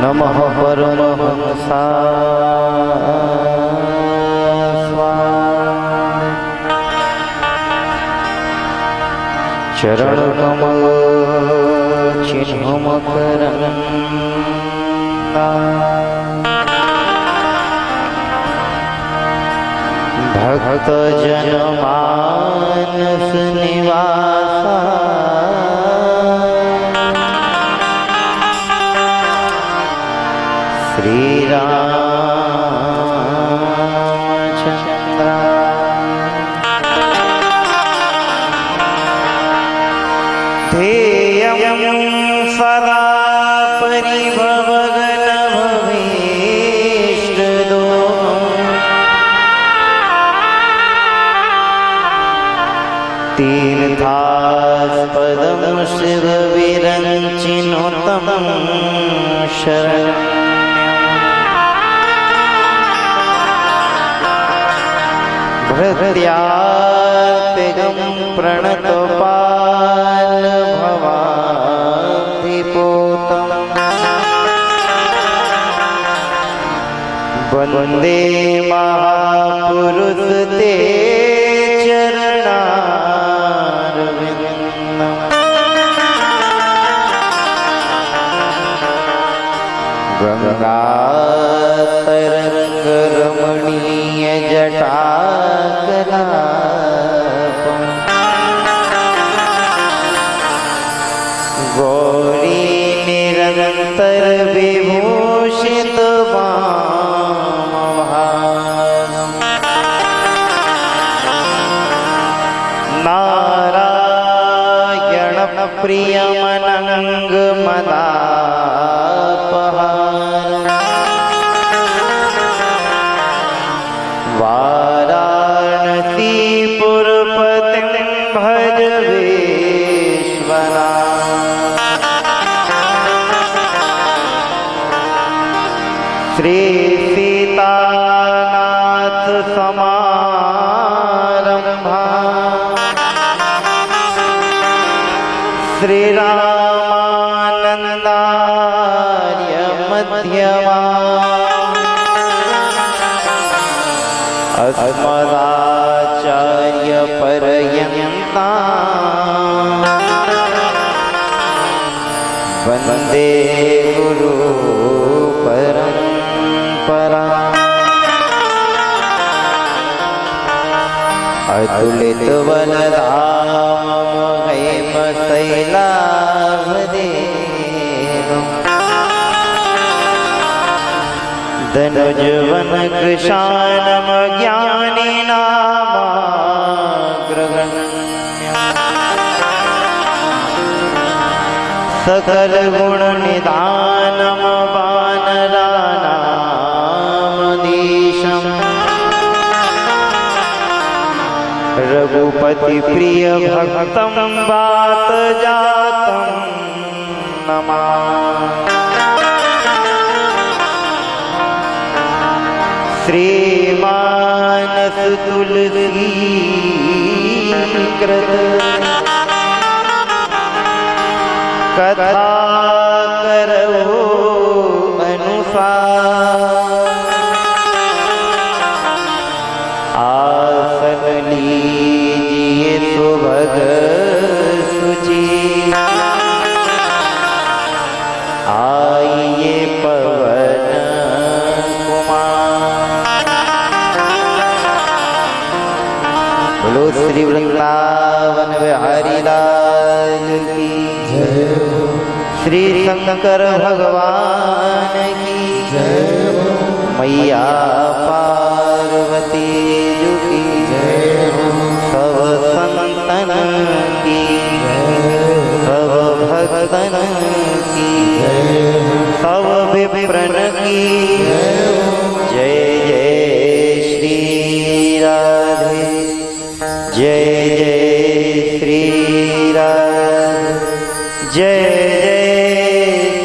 नमः परमहंसाय चरण कमल चिन्ह मकरंदा भक्त जन मानस निवासा श्री रामचंद्र ध्येयं सदा परिभवगन भवेष्टदो तीर्थास्पदं शिवविरञ्चिनुतं शरणं भृत्यार्तिगं प्रणतपाल भवाब्धिपोतं वन्दे महापुरुष ते चरणारविन्दं गंगातरंगरमणीय जटाकलापं गौरी निरंतर विभूषित वामभागं नारायण प्रियमनंगमदापहारं वाराणसीपुरपतिं भज विश्वनाथ श्री सीतानाथ समारंभा श्री रामानंदार्य मध्यमा अस्मदाचार्य पर्यन्ता वन्दे गुरु परंपरा अतुलित बलधाम हेमशैलाभदेवं धनुजवन कृशानं ज्ञानिनामाग्रगण्यं सकल गुण निधानं वानराणामधीशं रघुपति प्रिय भक्तं वात जातं नमामि श्रीमानस तुलसी कृत कथा करो अनुसार आसन लीजिए सुभग सुचि आइए पवन बोलो श्री वृंदावन बिहारी लाल की जय, श्री शंकर भगवान की जय, मैया पार्वती की जय, सब संतन की जय, सब भक्तन की जय, सब विप्रन की जय। जय श्री राधे जय जय श्री राधे जय जय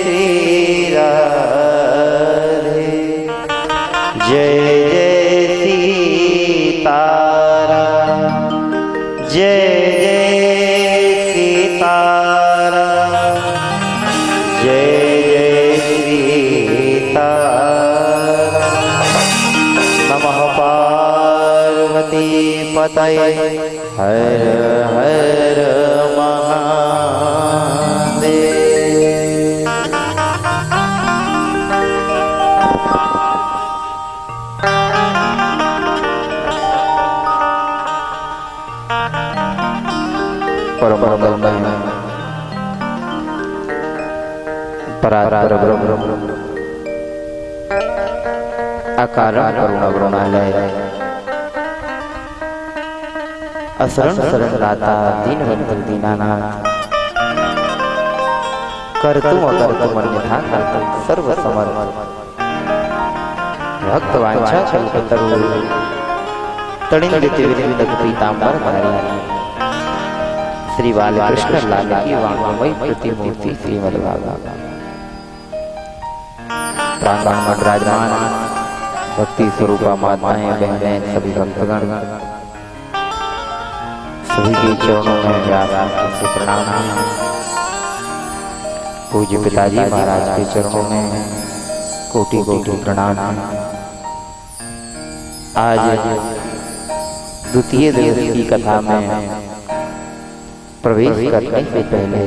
श्री राधे जय जय सीताराम जय जय सीताराम जय जय श्री पतये हर हर महादेव। परम मंगलमय परात्पर ब्रह्म अकारण करुणा वरुणालय असरण शरण दाता दीनबंधु दीनानाथ कर्तुम अकर्तुम अन्यथा कर्तुम सर्व समर्थ भक्त वांछा कल्पतरु तड़िंदित विविध पीतांबर धारी श्री बालकृष्ण लाल की वांगमयी प्रतिमूर्ति श्रीमद्भागवत प्रांगण में विराजमान भक्ति स्वरूपा माताएं बहनें सभी भक्तगण सभी के चरणों में व्यास से प्रणाम है। पूज्य पिताजी महाराज के चरणों में कोटि कोटि प्रणाम है। आज द्वितीय दिवस की कथा में प्रवेश करने से पहले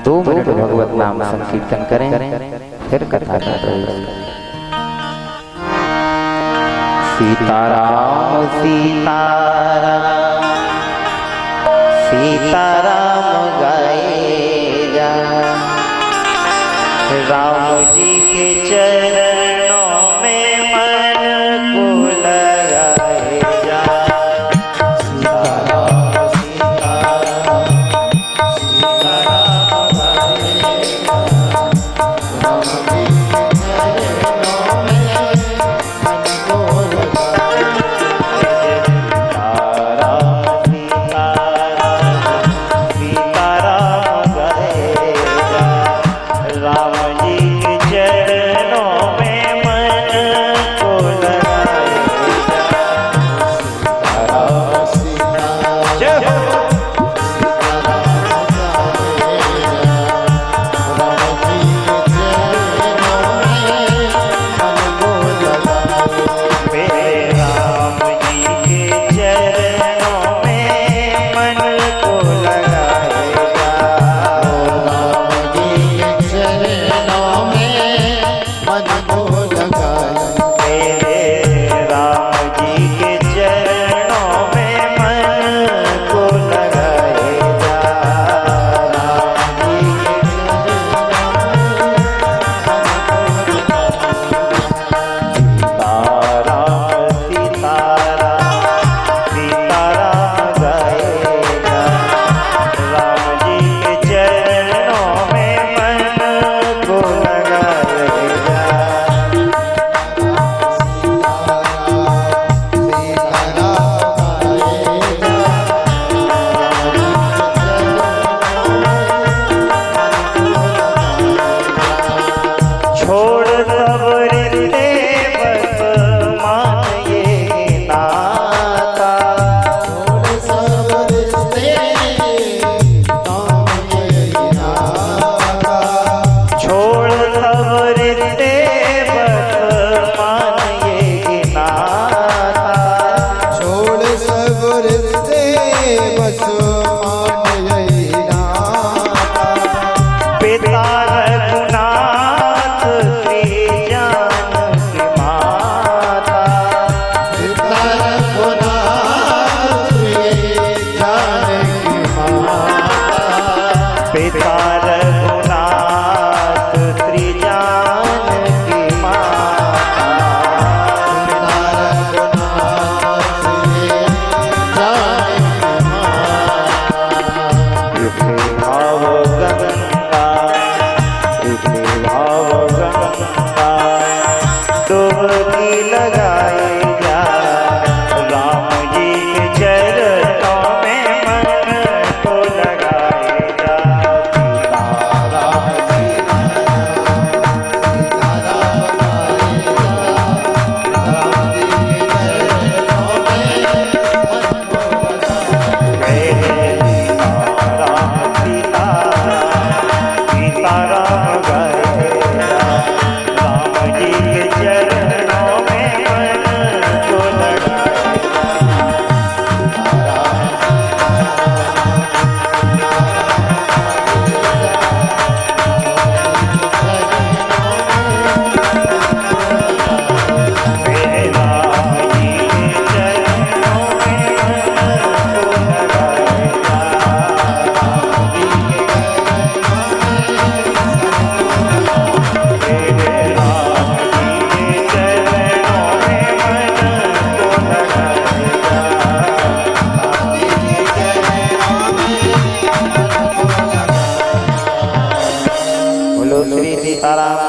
2 मिनट भगवत नाम संकीर्तन करें, फिर कथा में प्रवेश। सीताराम सीताराम सीताराम गाए जा, राम जी के चरणों में मन को लगाए जा।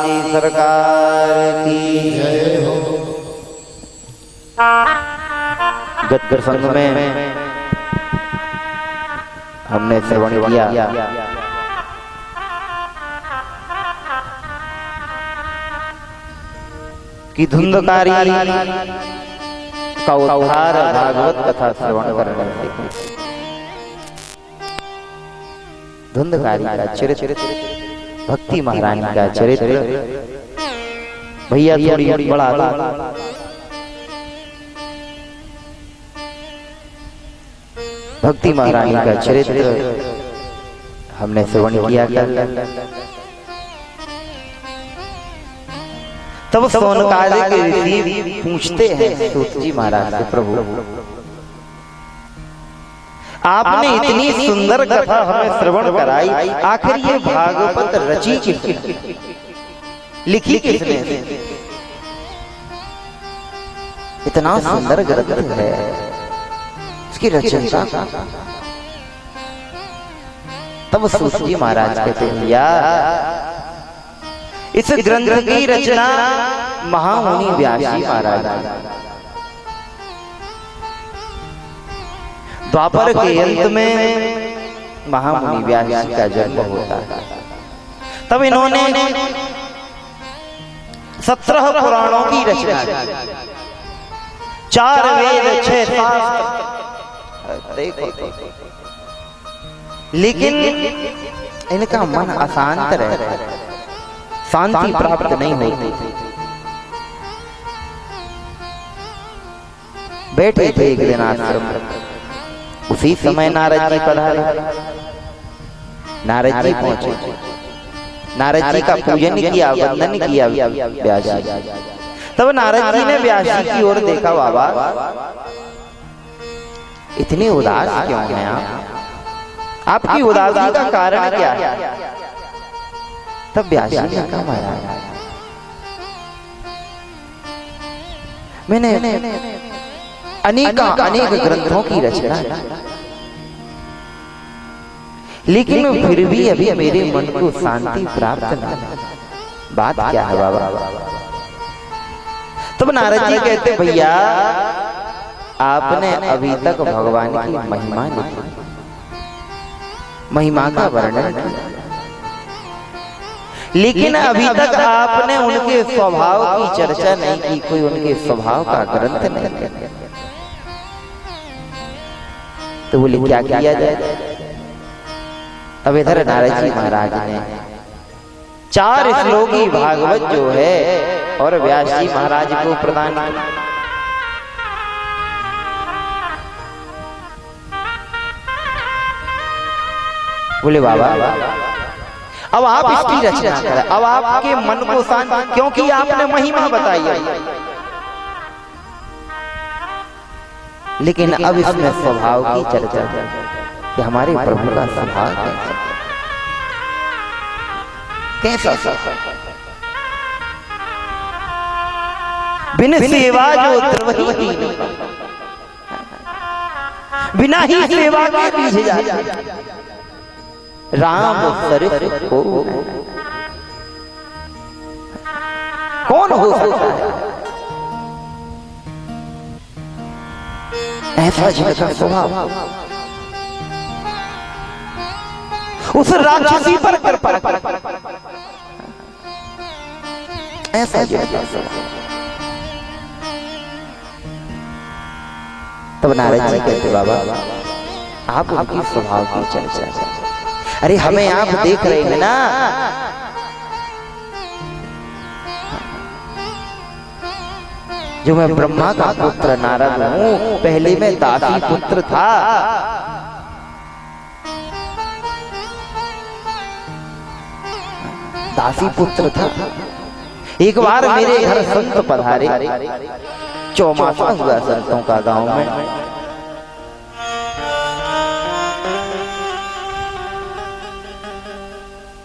जी सरकार की जय हो। गद्गद संघ में हमने श्रवण किया कि धुंधकारी का उद्धार भागवत कथा श्रवण करने से। धुंधकारी का चरित्र, भक्ति महारानी का चरित्र, भैया थोड़ी बड़ा भक्ति महारानी का चरित्र हमने श्रवण किया। तब सोनकादिक ऋषि पूछते हैं सूत जी महाराज से, प्रभु आपने इतनी सुंदर कथा हमें श्रवण कराई, आखिर ये भागवत रची किसने, लिखी किसने? इतना सुंदर ग्रंथ है, इसकी रचना। तब सूत जी महाराज कहते हैं, या इस ग्रंथ की रचना महामुनि व्यास जी महाराज ने। द्वापर के अंत में महामुनि व्यास जी का जन्म होता है। तब इन्होंने 17 पुराणों की रचना, 4 वेद, 6 शास्त्र। लेकिन इनका मन अशांत रहता है, शांति प्राप्त नहीं होती। बैठे थे एक दिन आश्रम में, उसी समय नारद जी पधारे। नारद जी पहुंचे, नारद जी का पूजन किया, वंदन किया व्यास जी। तब नारद जी ने व्यास जी की ओर देखा, बाबा इतने उदास क्यों हैं आप? आपकी उदासी का कारण क्या है? तब व्यास जी ने कहा, महाराज मैंने अनेक ग्रंथों की रचना, लेकिन फिर भी अभी मेरे मन को शांति प्राप्त नहीं। बात क्या है बाबा? तब नारद जी कहते, भैया आपने अभी तक भगवान की महिमा लिखी, महिमा का वर्णन किया, लेकिन अभी तक आपने उनके स्वभाव की चर्चा नहीं की, कोई उनके स्वभाव का ग्रंथ नहीं किया। तो बोले क्या किया जाए? तब इधर नारद जी महाराज ने 4 श्लोकी भागवत जो है और व्यास जी महाराज को प्रदान किया। बोले बाबा अब आप इसकी रचना करें, अब आपके मन को शांत, क्योंकि आपने महिमा बताई है, लेकिन अब इसमें स्वभाव की चर्चा कि हमारे प्रभु का स्वभाव कैसा? बिन सेवा जो द्रवही, बिना ही सेवा के पीछे जा राम सरित को कौन हो सकता है? ऐसा जिनका स्वभाव, उस राक्षसी पर कृपा, ऐसा जिनका स्वभाव। तब नारद जी कहते, बाबा आप उनकी स्वभाव की चर्चा करें। अरे हमें आप देख रहे हैं ना, जो मैं ब्रह्मा का पुत्र नारद हूं, पहले मैं दासी पुत्र था। दासी पुत्र था। एक बार मेरे घर संत पधारे, चौमासा हुआ संतों का गांव में।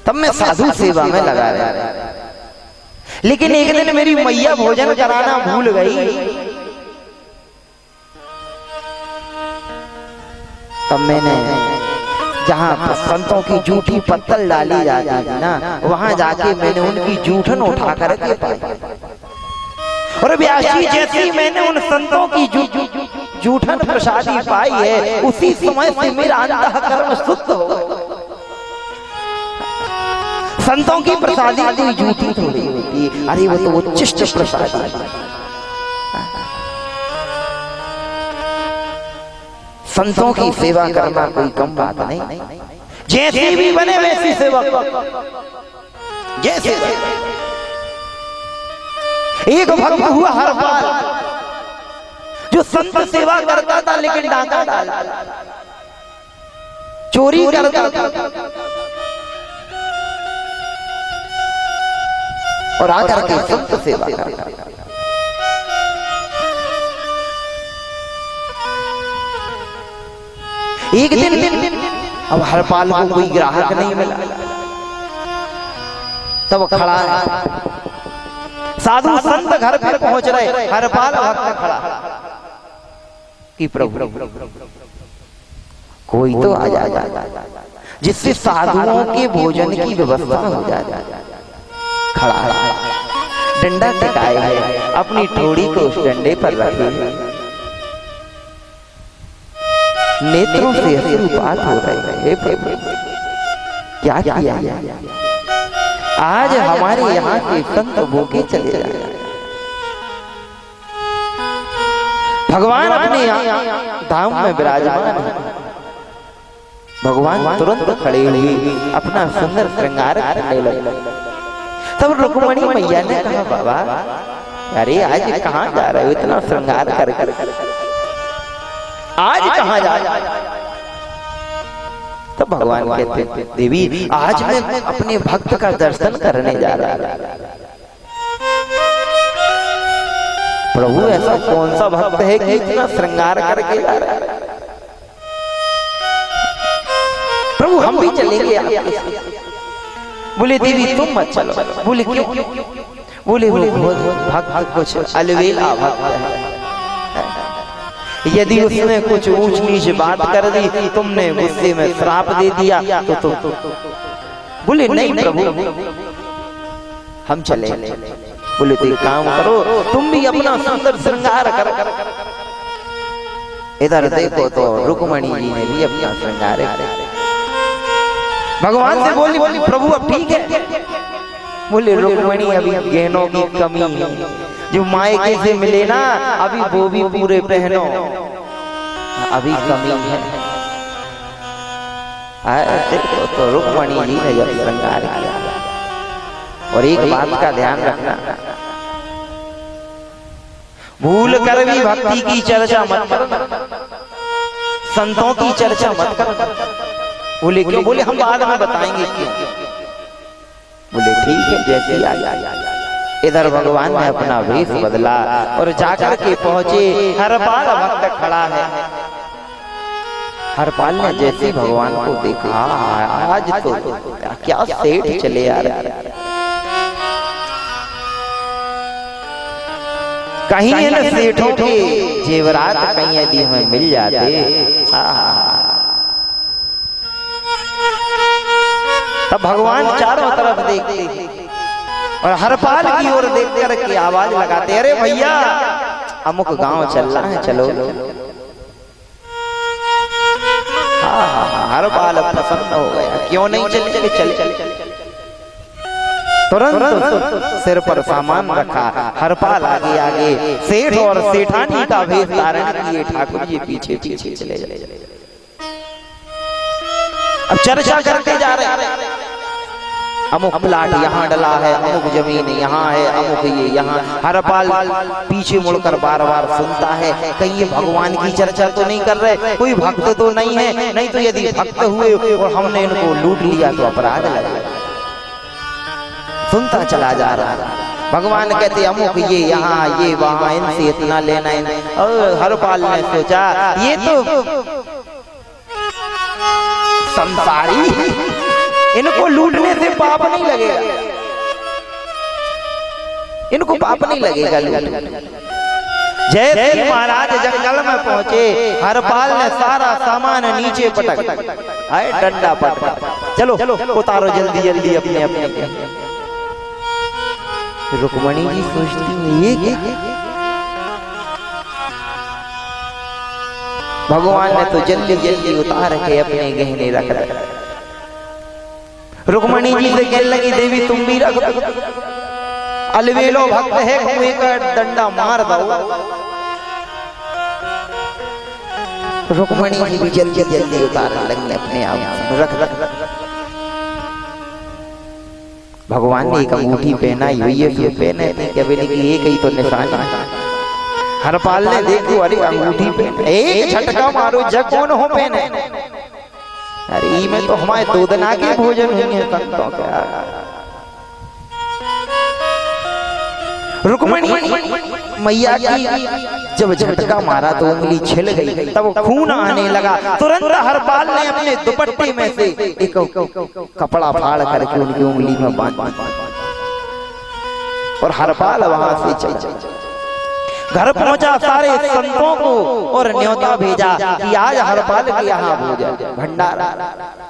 तब मैं साधु सेवा में लगा रहा, लेकिन एक दिन मेरी मैया भोजन कराना भूल गई। तब मैंने जहाँ संतों की जूठी पत्तल डाली जाती थी ना, वहां जाके मैंने उनकी जूठन उठा करके पाई। और व्यास जी जैसी मैंने उन संतों की जूठन प्रसादी पाई है, उसी समय से मेरा अंतःकरण शुद्ध हो गया। संतों की प्रसादी कोई जूठी थोड़ी होती, अरे वो तो उच्चिष्ट प्रसादी। संतों की सेवा करना कोई कम बात नहीं। जैसे भी बने वैसी सेवा, जैसे एक भक्त हुआ हरपाल, जो संत सेवा करता था लेकिन डाका डाला, चोरी करता था, और आकर के संत सेवा करता था। एक दिन अब हरपाल को कोई ग्राहक नहीं मिला, तब खड़ा है साधु संत घर पे पहुंच रहे, हरपाल भक्त खड़ा कि प्रभु कोई तो आ जाए जिससे साधुओं के भोजन की व्यवस्था हो जाए। खड़ा है, डंडा टिकाए है, अपनी ठोड़ी को उस डंडे पर रखे, नेत्रों से अश्रुपात हो रहे हैं। प्रभु क्या किया आज हमारे यहाँ के संत भूखे चले जाए। भगवान अपने यहाँ धाम में विराजमान है। भगवान तुरंत खड़े हुए अपना सुंदर श्रृंगार करने लगे। तब रुक्मणी मैया ने कहा, बाबा अरे आज कहाँ जा रहे हो इतना श्रृंगार कर कर, आज कहाँ जा रहे हो? तब भगवान कहते, देवी आज मैं अपने भक्त का दर्शन करने जा रहा हूं। प्रभु ऐसा कौन सा भक्त है कि इतना श्रृंगार करके जा रहा है? प्रभु हम भी चलेंगे आपके साथ। बोले देवी तुम मत चलो। बोले क्यों? बोले वो भक्त कुछ अलवेला भक्त है, यदि उसने कुछ ऊंच नीच बात कर दी, तुमने गुस्से में श्राप दे दिया तो तुम। बोले नहीं प्रभु हम चले। बोले तो काम करो, तुम भी अपना सुंदर श्रृंगार कर। इधर देखो तो रुक्मणी जी ने भी अपना श्रृंगार किया। भगवान से बोली प्रभु अब ठीक है? बोले रुक्मणी अभी गहनों की कमी है, जो मायके से मिले ना अभी वो भी पूरे पहनो, अभी कमी है। देखो तो रुक्मणी जी ने जब श्रृंगार किया, और एक बात का ध्यान रखना, भूल कर भी भक्ति की चर्चा मत करना, संतों की चर्चा मत करना। बोले क्यों? बोले हम बाद में बताएंगे क्यों। बोले ठीक है जैसे आया। इधर भगवान ने अपना वेश बदला और जाकर के पहुंचे, हरपाल भक्त खड़ा है। हरपाल ने जैसे भगवान को देखा, आज तो क्या सेठ चले आ रहे, कहीं इन सेठों के जेवरात कहीं यदि हमें मिल जाते। तब भगवान चारों तरफ देखते और हरपाल की ओर देख करके आवाज लगाते, अरे भैया अमुक गांव चलना है, चलो। हरपाल प्रसन्न हो गया, क्यों नहीं चले? चले। तुरंत सिर पर सामान रखा, हरपाल आगे आगे, सेठ और सेठानी का वेश धारण किए, ठाकुर जी पीछे पीछे चले गए। अब चर्चा करते जा रहे, अमुक प्लाट यहाँ डला है, अमुक जमीन यहाँ है, अमुक ये यहाँ। हरपाल पीछे मुड़कर बार बार सुनता है, कहीं ये भगवान की चर्चा तो नहीं कर रहे, कोई भक्त तो नहीं है, नहीं तो यदि भक्त हुए और हमने इनको लूट लिया तो अपराध लगा। सुनता चला जा रहा, भगवान कहते अमुक ये यहाँ ये वहाँ, इनसे इतना लेना है। और हरपाल ने सोचा ये तो संसारी, इनको लूटने से पाप नहीं लगेगा, इनको पाप नहीं लगेगा लूटने। जैसे ही महाराज जंगल में पहुंचे, हरपाल ने सारा सामान नीचे पटक आए, डंडा पटक, चलो उतारो जल्दी जल्दी अपने अपने। रुक्मणी जी सोचती है ये क्या? भगवान ने तो जल्दी जल्दी उतार के अपने गहने रख रखे। रुक्मणी जी से कहने लगी, देवी तुम भी रख दो, अलवेलो भक्त है, कुएं का डंडा मार दो। रुक्मणी जी भी जल्दी जल्दी उतार लगी अपने आप, रख रख। भगवान ने एक अंगूठी पहनाई हुई है, फिर पहने क्या बोली कि एक ही तो निशान है। हरपाल ने देखो, अरे अंगूठी पहने, एक झटका मारो, जग कौन हो पहने। अरे में तो हमारे 2 दिन आगे भोजन हुए हैं संतों के। रुक्मणी मैया की जब झटका मारा तो उंगली छिल गई, तब खून आने लगा। तुरंत हरपाल ने अपने दुपट्टे में से एक कपड़ा फाड़ करके उनकी उंगली में बांध, और हरपाल वहां से चला। घर पहुंचा, सारे संतों को और न्योता भेजा कि आज हरपाल के यहाँ भोजन भंडारा।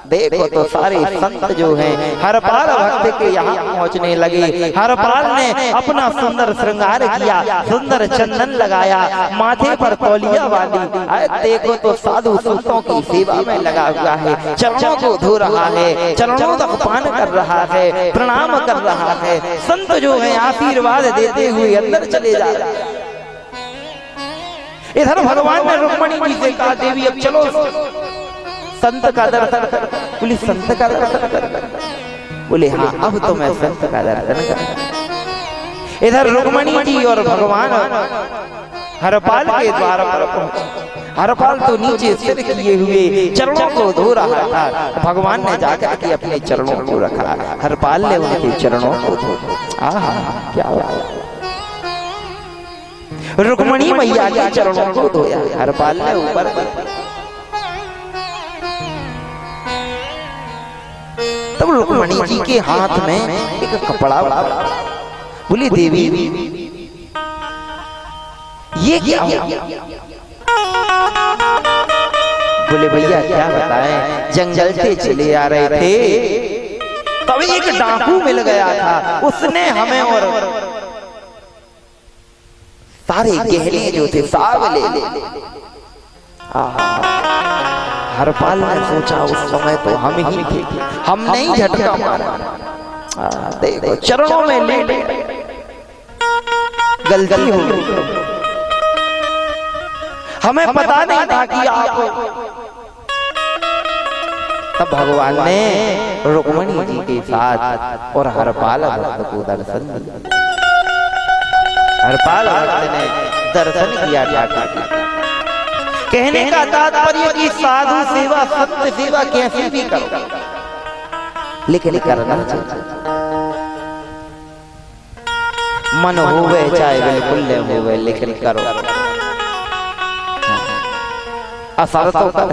देखो तो सारे संत जो हैं हरपाल भक्त के यहाँ पहुंचने लगे। हरपाल ने अपना सुंदर श्रृंगार किया, सुंदर चंदन लगाया, माथे पर तौलिया बांधी। देखो तो साधु संतों की सेवा में लगा हुआ है, चरणों को धो रहा है, चरणों तक पान कर रहा है, प्रणाम कर रहा है। संत जो है आशीर्वाद देते हुए अंदर चले जा रहे हैं। इधर भगवान ने रुक्मणी जी से कहा, देवी अब चलो संत का दर्शन कर। बोली संत का दर्शन कर? बोले हाँ, अब तो मैं संत का दर्शन कर। इधर रुक्मणी जी और भगवान हरपाल के द्वार पर पहुंचे। हरपाल तो नीचे सिर किए हुए चरणों को धो रहा था, भगवान ने जाकर के अपने चरणों को रखा। हरपाल ने उनके चरणों को धोया। आहा क्या बात! रुक्मणी मैया के चरणों को धोया। हरपाल ने ऊपर, तब रुक्मणी जी के हाथ में एक कपड़ा। बोली देवी ये क्या? बोले भैया क्या बताएं, जंगल से चले आ रहे थे, तभी एक डाकू मिल गया था, उसने हमें और सारे गहने जो थे सब ले ले। हरपाल ने सोचा उस समय तो हम ही थे, हमने ही झटका मारा। देखो चरणों में ले गलती हो गई, हमें पता नहीं था कि आप। तब भगवान ने रुक्मणी जी के साथ और हरपाल भक्त को दर्शन दिया। हरपाल भक्त ने दर्शन किया ठाकुर। कहने का तात्पर्य कि साधु सेवा सत्य सेवा कैसी भी करो, लेकिन करना चाहिए। मन होवे चाहे बिल्कुल न होवे, लेकिन करो। असर तो कर,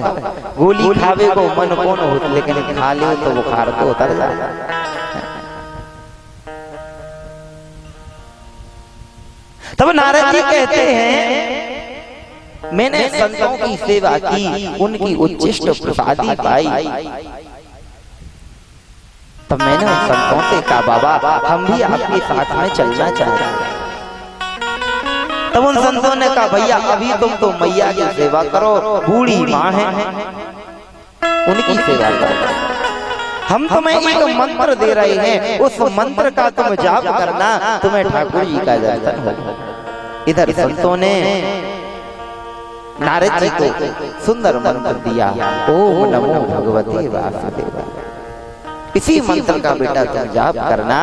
गोली खावे को मन कौन हो, लेकिन खा ले तो बुखार तो उतर जाता। तब नारद जी कहते हैं, मैंने संतों की सेवा की, उनकी उच्चिष्ट प्रसादी पाई। तब मैंने उन संतों से कहा, बाबा हम भी आपके साथ में चलना चाहते हैं। तब उन संतों ने कहा, भैया अभी तुम तो मैया की सेवा करो, बूढ़ी माँ है, उनकी सेवा करो। हम तुम्हें एक मंत्र दे रहे हैं, उस मंत्र का तुम जाप करना, तुम्हें ठाकुर जी का दर्शन होगा। इधर संतों ने नारद जी को सुंदर मंत्र दिया, ओम नमो भगवते वासुदेवाय। इसी मंत्र का बेटा तुम जाप करना,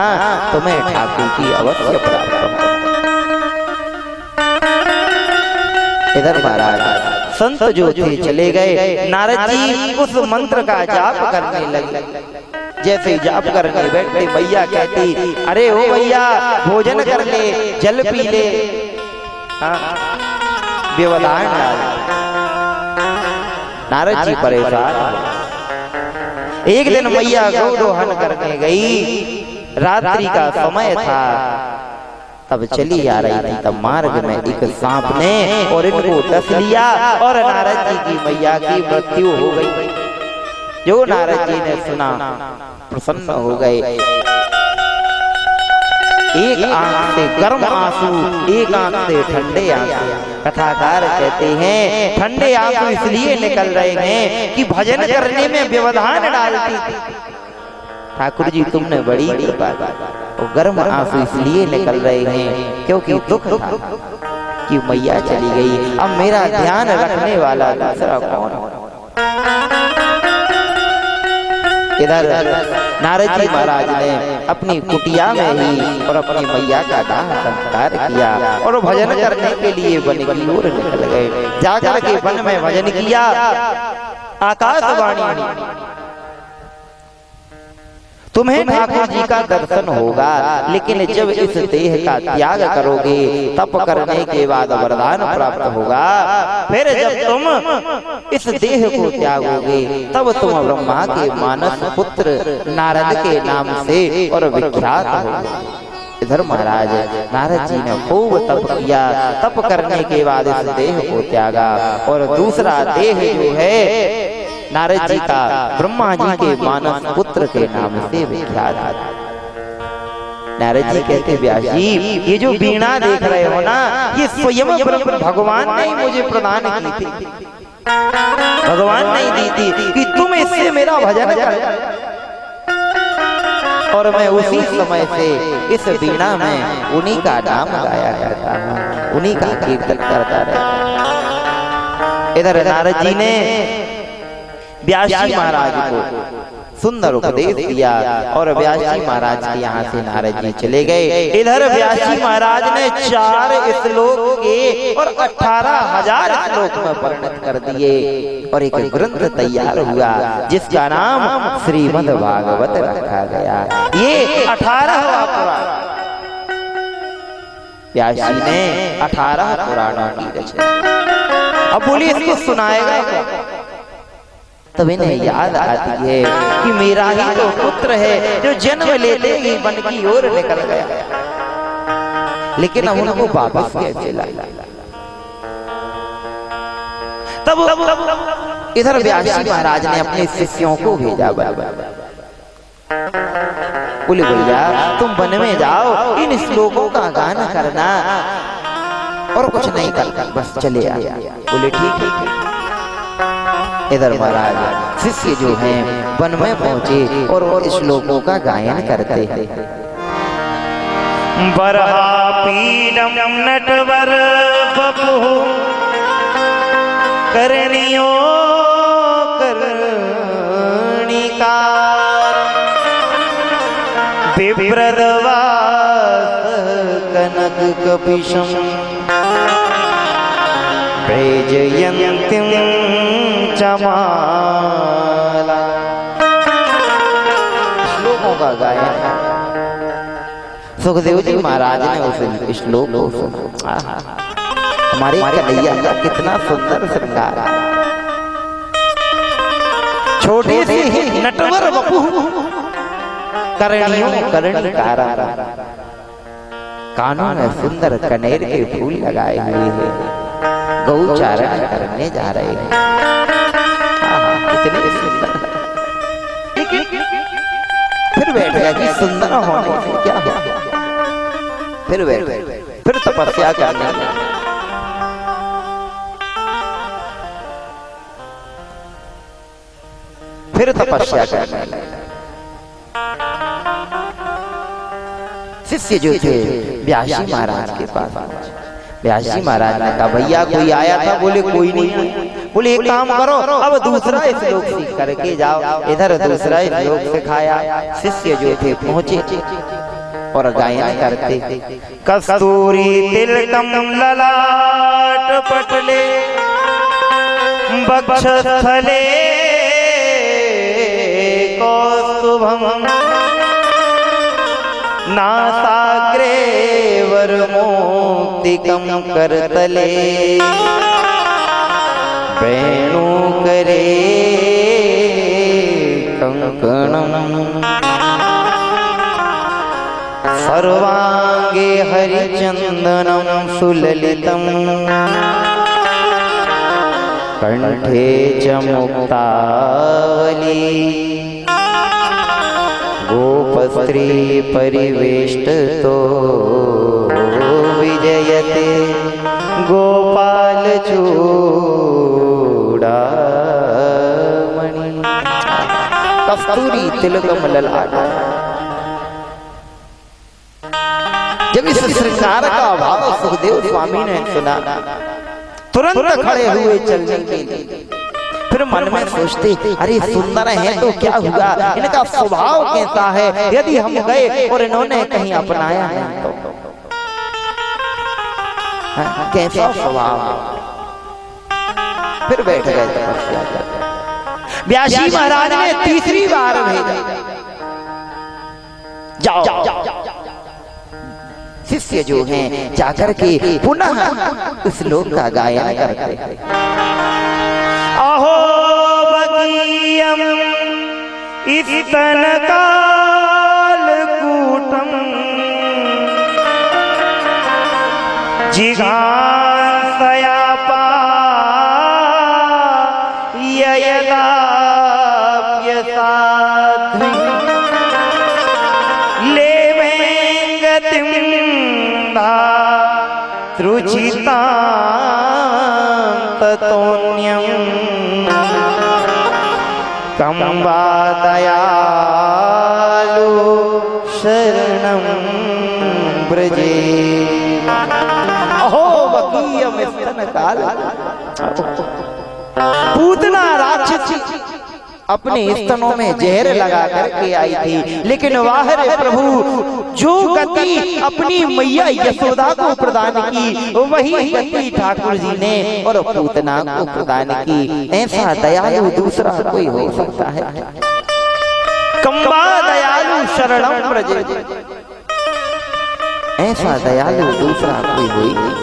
तुम्हें ठाकुर की अवश्य प्राप्त होगा। इधर महाराज संत जो थे चले गए, नारद जी उस मंत्र का जाप करने लगे। जैसे जाप करने बैठे, भैया कहती, अरे ओ भैया भोजन कर ले, जल पी ले। व्यवधान नारद जी परेशान। एक दिन मैया गौ दोहन करने गई, रात्रि का समय था। तब चली आ रही थी, तब मार्ग में एक सांप ने और इनको डस लिया और नारद जी की मैया की मृत्यु हो गई। जो नारद जी ने सुना प्रसन्न हो गए। एक आंख से गर्म आंसू, एक आंख से ठंडे आंसू। कथाकार कहते हैं ठंडे आंसू इसलिए निकल रहे हैं कि भजन करने में व्यवधान डालती थी। ठाकुर जी तुमने बड़ी कृपा की। और गर्म आंसू इसलिए निकल रहे हैं क्योंकि दुख था कि मैया चली गई, अब मेरा ध्यान रखने वाला दूसरा कौन। इधर नारद जी महाराज ने अपनी कुटिया में ही और अपनी मैया का दाह संस्कार किया और भजन करने के लिए वन की ओर निकल गए। जाकर के वन में भजन किया। आकाशवाणी तुम्हें ठाकुर जी का दर्शन होगा, लेकिन जब इस देह का त्याग करोगे तप करने के बाद वरदान प्राप्त होगा। फिर जब तुम इस देह को त्यागोगे तब तुम ब्रह्मा के मानस पुत्र नारद के नाम से और विख्यात होगे। इधर महाराज नारद जी ने खूब तप किया। तप करने के बाद इस देह को त्यागा और दूसरा देह जो है नारद जी का ब्रह्मा जी के मानस पुत्र के नाम से विख्यात है। नारद जी कहते व्यास जी ये जो वीणा देख रहे हो ना, ये स्वयं ब्रह्म भगवान ने मुझे प्रदान की थी। भगवान ने दी थी कि तुम इससे मेरा भजन कर। और मैं उसी समय से इस वीणा में उन्हीं का नाम गाया करता हूँ, उन्हीं का कीर्तन करता रहता। इधर नारद जी ने व्यास जी महाराज को सुंदर उपदेश दिया और व्यास जी महाराज के यहाँ से नारद जी चले गए। इधर व्यास जी महाराज ने 4 श्लोक के और 18,000 श्लोक में परिणत कर दिए और एक ग्रंथ तैयार हुआ जिसका नाम श्रीमद् भागवत रखा गया। ये 18वां पुराण। व्यास जी ने 18 पुराणों की रचना। अब बोलिए इसको सुनाएगा तब इन्हें याद आती है कि मेरा ही तो पुत्र है जो जन्म लेते ही वन की ओर निकल गया, लेकिन अब उनको वापस कैसे लाया। तब इधर व्यास जी महाराज ने अपने शिष्यों को भेजा। बोले भैया तुम वन में जाओ, इन श्लोकों का गान करना और कुछ नहीं करना, बस चले आ। बोले ठीक है। इधर महाराज शिष्य जो हैं वन में पहुंचे और श्लोकों का गायन करते हैं। बरहापीडम नटवर बपु करनियो कर्णिका विप्रदवास कनक कपिशम भेजयन्तीं चमाला। श्लोकों का गायन सुखदेव जी महाराज ने उस श्लोक को सुना। हमारे कन्हैया का कितना सुंदर श्रृंगार। छोटे से नटवर वपु करनियों कर्णिकारा। कानों में सुंदर कनेर के फूल लगाए हुए हैं, गौचारण करने जा रहे हैं। कितने सुंदर। फिर बैठ गया कि सुंदर होने से क्या हो। फिर बैठ गए, फिर तपस्या करने लगे। फिर तपस्या करने लगे। शिष्य जो थे व्यास जी महाराज के पास पहुंचे। व्यास जी महाराज ने कहा भैया कोई आया था? बोले कोई नहीं। बोले एक काम करो, अब दूसरा श्लोक सीख करके जाओ। इधर दूसरा श्लोक सिखाया। शिष्य जो थे पहुंचे और गायन करते। कस्तूरी तिलकम ललाट पटले वक्षस्थले कौस्तुभम नासाग्रे वरमोक्तिकं करतले वेणुकरे कंकणम। सर्वांगे हरिचंदनं सुललितं कंठे च मुक्तावली गोपस्त्री परिवेष्टतो विजयते गोपाल चूड़ामणि कस्तूरी तिलकम ललाट। जब इस श्रृंगार का भाव सुखदेव स्वामी ने सुना, तुरंत खड़े हुए चलने के लिए। फिर मन में सोचते, अरे सुंदर है तो क्या हुआ, इनका स्वभाव कैसा है, यदि हम गए और इन्होंने कहीं अपनाया है तो कैसा स्वभाव। फिर बैठ गए तपस्या करते। व्यासी महाराज ने तीसरी बार भेजा, जाओ शिष्य जो हैं जाकर के पुनः उस श्लोक का गायन करते हैं। अहो बगीयम स्तनकालकूटम जिघांसया पाययदाप्यसाध्वी लेवेंगतिं रुचितां ततोऽन्यं कं वा दयालु शरणं व्रजे। अहो बगीयम स्तनकाल। पूतना राक्षसी अपने स्तनों में जहर लगा करके आई थी, लेकिन वाह रे प्रभु, जो गति अपनी मैया यशोदा को प्रदान की वही गति ठाकुर जी ने और पूतना को प्रदान की। ऐसा दयालु दूसरा कोई हो सकता है? कंबा दयालु शरणं व्रजे। ऐसा दयालु दूसरा कोई हो ही नहीं।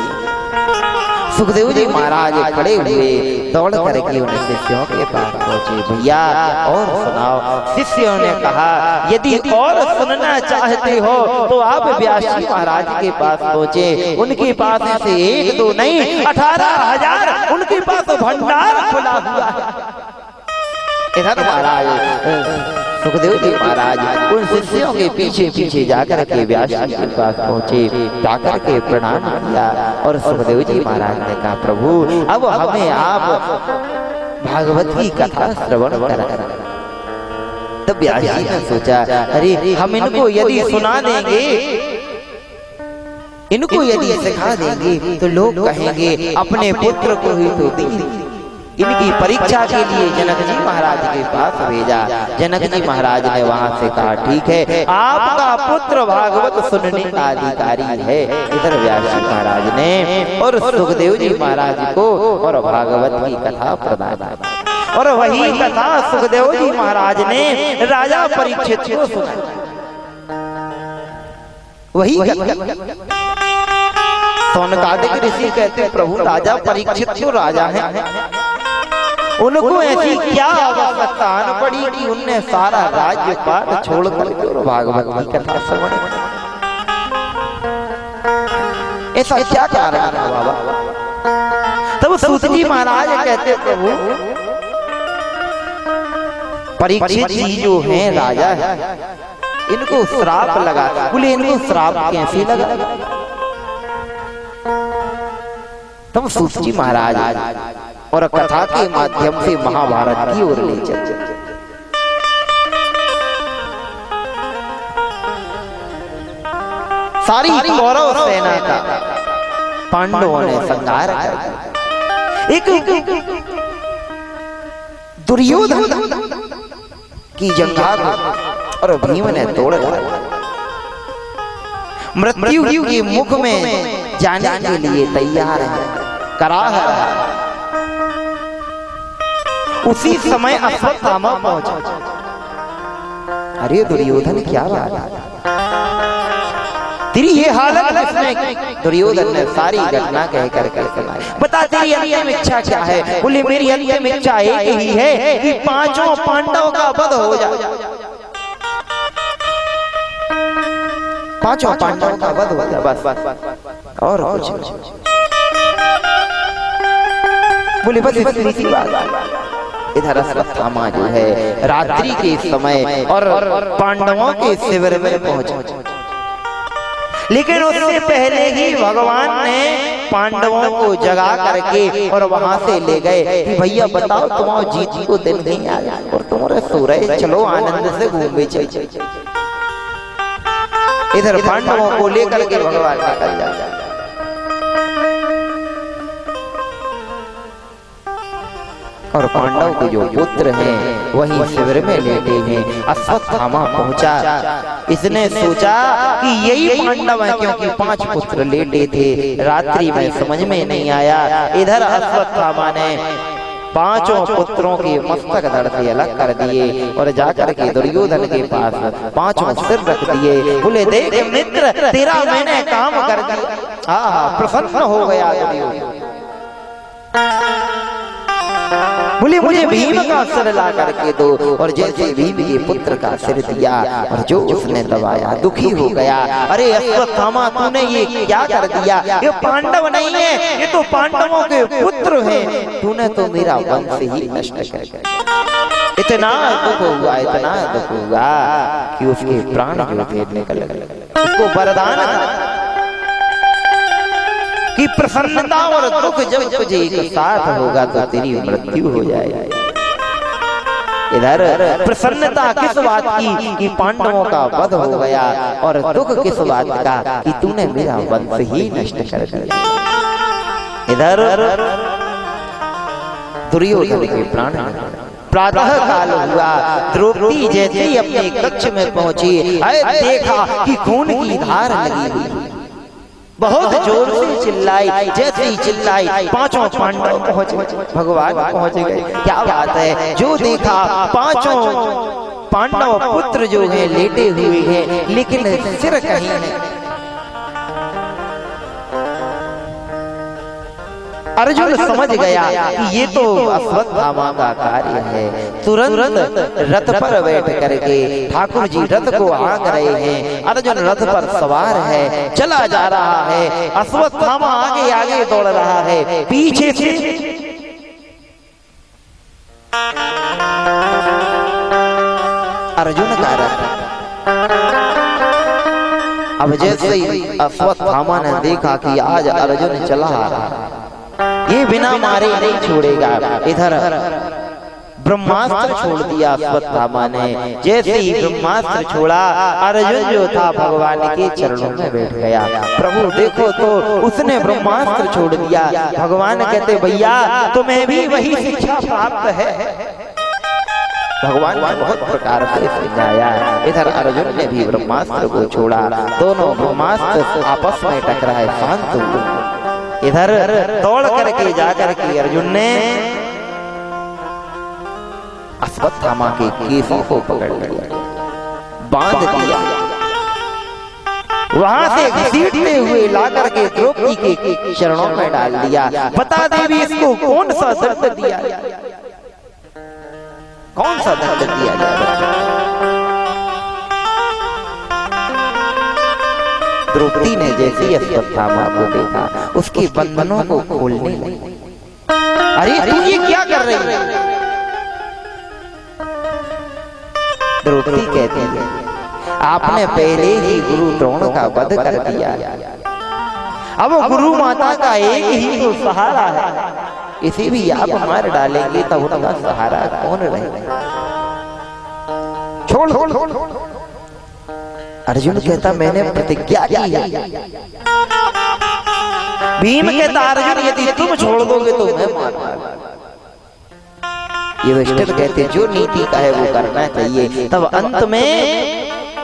सुखदेव जी महाराज खड़े हुए दौड़ करके उन शिष्यों के पास पहुंचे। भैया और सुनाओ। शिष्यों ने कहा, यदि और सुनना चाहते हो तो आप व्यास जी महाराज के पास पहुंचे। उनके पास ऐसे एक दो नहीं 18,000 उनके पास भंडार खुला हुआ है। इधर महाराज सुखदेव जी महाराज उन शिष्यों के पीछे पीछे जाकर के व्यास जी के पास पहुंचे, जाकर के प्रणाम किया और सुखदेव जी महाराज ने कहा, प्रभु अब हमें आप भागवत की कथा श्रवण करा। तब व्यास जी ने सोचा, अरे हम इनको यदि सुना देंगे, इनको यदि सिखा देंगे तो लोग कहेंगे अपने पुत्र को ही तो दी। इनकी परीक्षा के लिए जनक जी महाराज के पास भेजा। जनक जी महाराज ने वहां से कहा, ठीक है, आपका पुत्र भागवत सुनने का अधिकारी है। इधर व्यास जी महाराज ने और सुखदेव जी महाराज को और भागवत की कथा प्रदान की, और वही कथा सुखदेव जी महाराज ने राजा परीक्षित को सुनाई। वही सौनकादिक ऋषि कहते, प्रभु राजा परीक्षित तो राजा है, उनको ऐसी क्या आवश्यकता आन पड़ी कि उनने सारा राज्य पाठ छोड़ करके और भागवत की कथा श्रवण। ऐसा क्या कारण था बाबा? तब सूत जी महाराज कहते, प्रभु परीक्षित जी जो हैं राजा है, इनको श्राप लगा। बोले इनको श्राप कैसे लगा? तब सूत जी महाराज और कथा के माध्यम से महाभारत की ओर ले चले। सारी कौरव सेना का पांडवों ने संहार कर एक दुर्योधन की जंघा और भीम ने तोड़ डाला। मृत्यु के मुख में जाने के लिए तैयार है, कराह रहा। उसी समय अश्वत्थामा पहुंचा। अरे दुर्योधन क्या बात है, तेरी ये हालत किसने की? दुर्योधन ने सारी घटना कह कर सुनाई। बता तेरी अंतिम इच्छा क्या है? बोले मेरी अंतिम इच्छा एक ही है कि पांचों पांडवों का वध हो जाए। पांचों पांडवों का वध हो गया, बस और कुछ नहीं। बोले बस इतनी सी बात। इधर अश्वत्थामा जो है रात्रि के समय और पांडवों के शिविर में पहुंचे, लेकिन उससे पहले ही भगवान ने पांडवों को जगा करके और वहां से ले गए कि भैया बताओ तुम्हारा जीत को दिन नहीं आया और तुम्हारे सो रहे, चलो आनंद से घूमे चल। इधर पांडवों को लेकर के भगवान निकल जाता है। और पांडव के जो पुत्र हैं वही शिविर में लेटे हैं। अश्वत्थामा पहुंचा, इसने सोचा कि यही पांडव हैं, क्योंकि 5 पुत्र लेटे थे। रात्रि में समझ में नहीं आया। इधर अश्वत्थामा ने 5 पुत्रों के मस्तक धड़ से अलग कर दिए और जाकर के दुर्योधन के पास 5 सिर रख दिए। बोले देख मित्र, तेरा मैंने काम कर दिया। प्रसन्न हो गया दुर्योधन। बोले मुझे भीम का सिर ला करके दो, और जैसे भीम के पुत्र का सिर दिया और जो उसने दबाया दुखी हो गया। अरे अश्वत्थामा तूने ये क्या कर दिया? ये पांडव नहीं है, ये तो पांडवों के पुत्र हैं। तूने तो मेरा वंश ही नष्ट कर दिया। इतना दुख हुआ, इतना दुख हुआ कि उसके प्राण जो थे निकल गए। उसको वरदान था कि प्रसन्नता और दुख जब तुझे एक साथ होगा तो तेरी मृत्यु हो जाएगी। इधर प्रसन्नता किस बात की कि पांडवों का वध हो गया, और दुख किस बात का कि तूने मेरा वंश ही नष्ट कर दिया। इधर दुर्योधन के प्राण। प्रातः काल हुआ, द्रौपदी जैसे ही अपने कक्ष में पहुंची, देखा कि खून की धार लगी हुई। बहुत जोर से चिल्लाई, जैसे ही चिल्लाई 5 पांडव पहुंचे, भगवान पहुंच गए। क्या बात है, जो देखा 5 पांडव पुत्र जो हैं लेटे हुए हैं, लेकिन सिर कहीं नहीं। अर्जुन समझ गया कि ये तो अश्वत्थामा का कार्य है। तुरंत रथ पर बैठ करके ठाकुर जी रथ को हाँक रहे हैं। अर्जुन रथ पर सवार है, चला जा रहा है। अश्वत्थामा आगे आगे दौड़ रहा है, पीछे से अर्जुन का रथ। अब जैसे ही अश्वत्थामा ने देखा कि आज अर्जुन चला आ रहा है, ये बिना मारे नहीं छोड़ेगा। इधर ब्रह्मास्त्र छोड़ दिया अश्वत्थामा ने। जैसे ही ब्रह्मास्त्र छोड़ा, अर्जुन जो था भगवान के चरणों में बैठ गया। प्रभु देखो तो उसने ब्रह्मास्त्र छोड़ दिया। भगवान कहते भैया तुम्हें भी वही शिक्षा प्राप्त है। भगवान ने बहुत प्रकार से समझाया। इधर अर्जुन ने भी ब्रह्मास्त्र को छोड़ा, दोनों ब्रह्मास्त्र आपस में टकराए, शांत हुए। इधर दौड़ करके जाकर के अर्जुन ने अश्वत्थामा के केसों को पकड़ लिया, बांध दिया। वहां से घसीटते हुए लाकर के द्रौपदी के चरणों में डाल दिया। बता देवी इसको कौन सा दर्द दिया, कौन सा दर्द दिया जाए? द्रौपदी ने जैसे ही अश्वत्थामा को देखा, उसके बंधनों को खोलने लगी। अरे तू ये क्या कर रही है? द्रौपदी कहती है आपने पहले ही गुरु द्रोण का वध कर दिया, अब गुरु माता का एक ही तो सहारा है, इसे भी आप मार डालेंगे तो उनका सहारा कौन रहेगा? छोड़ छोड़ छोड़। अर्जुन कहता मैंने प्रतिज्ञा की है। भीम कहता अर्जुन यदि तुम छोड़ दोगे तो मैं मारूंगा। युधिष्ठिर कहते जो नीति का है वो करना चाहिए। तब अंत में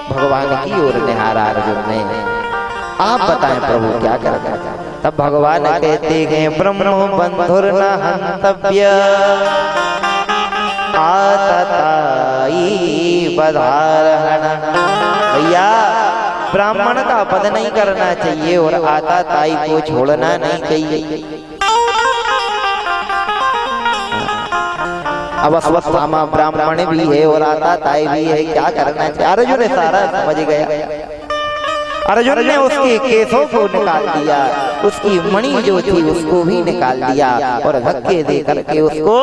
भगवान की ओर निहारा अर्जुन ने, आप बताएं प्रभु क्या करना चाहिए? तब भगवान कहते हैं ब्रह्मो बंधुर न हन्तव्य आतताई बधारहण। भैया ब्राह्मण का वध नहीं करना चाहिए और आताताई को छोड़ना नहीं चाहिए। अब अश्वत्थामा ब्राह्मण भी है और आताताई भी है, क्या करना चाहिए? अर्जुन सारा समझ गया। अर्जुन ने उसके केसों को निकाल दिया, उसकी मणि जो थी उसको भी निकाल दिया और धक्के दे करके उसको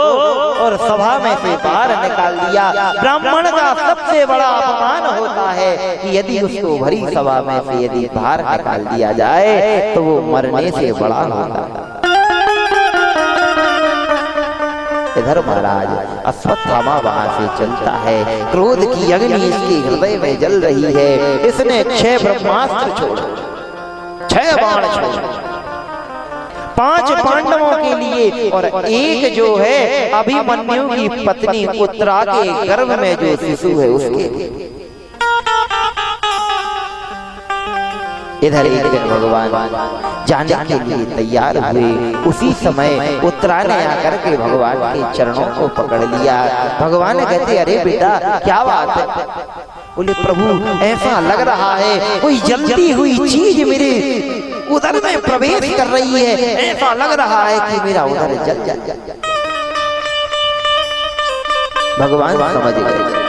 और सभा में से बाहर निकाल दिया। ब्राह्मण का सबसे बड़ा अपमान होता है कि यदि उसको भरी सभा में से यदि बाहर निकाल दिया जाए तो वो मरने से बड़ा होता है। इधर महाराज अश्वत्थामा वहां से चलता है, क्रोध की अग्नि इसके हृदय में जल रही है। इसने 6 ब्रह्मास्त्र छोड़े, 6 बाण छोड़े, 5 पांडवों के लिए और एक जो है अभिमन्यु की पत्नी उत्तरा के गर्भ में जो शिशु है उसके लिए। इधर एक दिन भगवान जाने के लिए तैयार हुए, उसी समय उत्तरा ने आकर के भगवान के चरणों को पकड़ लिया। भगवान कहते अरे बेटा क्या बात है? बोले प्रभु ऐसा लग रहा है कोई जलती हुई चीज मेरे उदर में प्रवेश कर रही है, ऐसा लग रहा है कि मेरा उदर जल जाए। भगवान समझ गए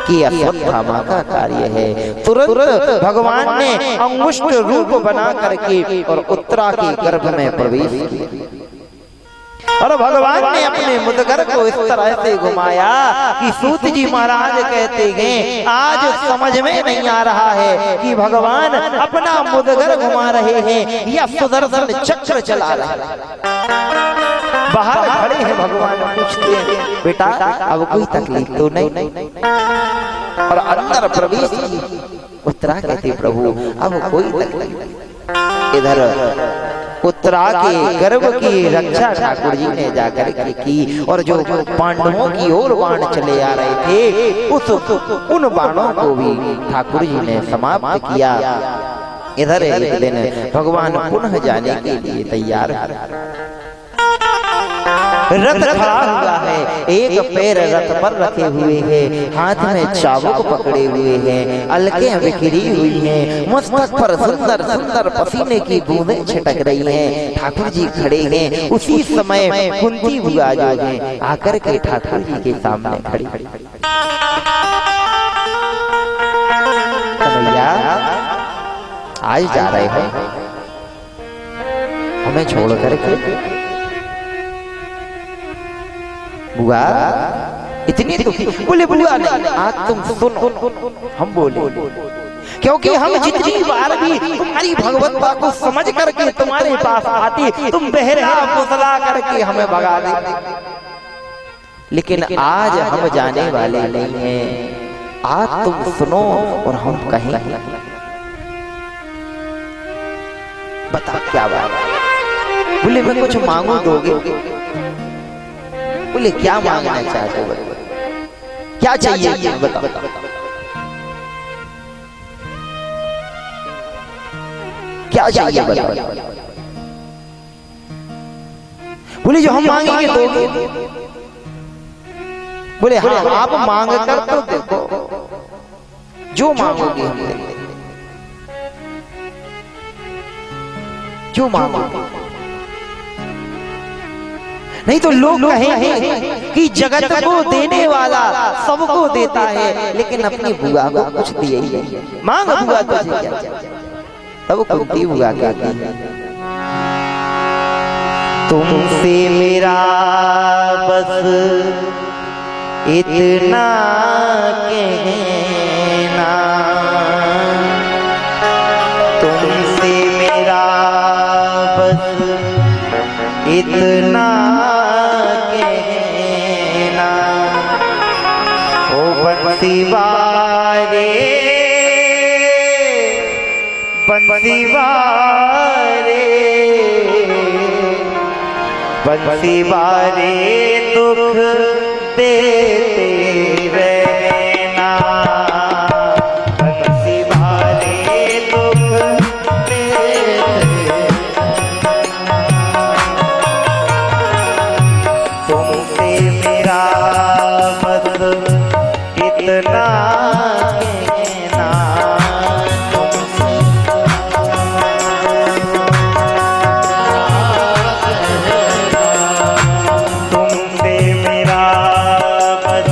कि अश्वत्थामा का कार्य है। तुरंत भगवान ने अंगुष्ठ रूप बना करके और उत्तरा के गर्भ में प्रवेश किया और भगवान ने अपने मुदगर को इस तरह से घुमाया कि सूत जी महाराज कहते हैं आज समझ में नहीं आ रहा है कि भगवान अपना मुदगर घुमा रहे हैं या सुदर्शन चक्र चला रहे हैं। बाहर खड़े हैं भगवान, पूछते हैं बेटा अब कोई तकलीफ तो नहीं? और अंदर प्रवेश की उत्तरा कहती प्रभु अब कोई तकलीफ नहीं। इधर उत्तरा के गर्भ की रक्षा ठाकुर जी ने जाकर के की और जो पांडवों की ओर बाण चले आ रहे थे उन बाणों को भी ठाकुर जी ने समाप्त किया। इधर एक दिन भगवान पुनः जाने के लिए तैयार रथ खड़ा हुआ है, एक पैर रथ पर रखे हुए हैं, हाथ में चाबुक पकड़े हुए हैं, अलकें बिखरी हुई हैं, मस्तक पर सुंदर सुंदर पसीने की बूंदें छिटक रही हैं। ठाकुर जी खड़े हैं। उसी समय कुंती बुआ जो है आकर के ठाकुर जी के सामने खड़ी। भैया आज जा रहे हो हमें छोड़ करके? बुआ इतनी दुखी? बोले बुआ आज तुम सुनो, हम बोले क्योंकि हम जितनी बार भी तुम्हारी भगवत्ता को समझ करके तुम्हारे पास आती तुम बहरा फुसला करके हमें भगा देते, लेकिन आज हम जाने वाले नहीं हैं। आज तुम सुनो और हम कहें बता क्या बात? बोले मैं कुछ मांगू दोगे? बोले क्या मांगना चाहते हो? क्या चाहिए बताओ? क्या चाहिए बताओ? बोले जो हम मांगेंगे दोगे? बोले हाँ आप मांग कर तो देखो, जो मांगोगे हम देंगे, जो मांगोगे। नहीं तो लोग कहेंगे कि जगत को देने वाला सबको देता है लेकिन अपनी बुआ को कुछ दिए ही नहीं। मांग बुआ तुझे क्या? तब कुंती बुआ कहती है तुमसे मेरा बस इतना कहना, तुमसे मेरा बस इतना कहना, ओ बंसी वारे बंसी वारे बंसी वारे दुख देते रहना, बंसी वारे दुख देते, तुमसे मेरा बस इतना कहना, तुमसे मेरा बस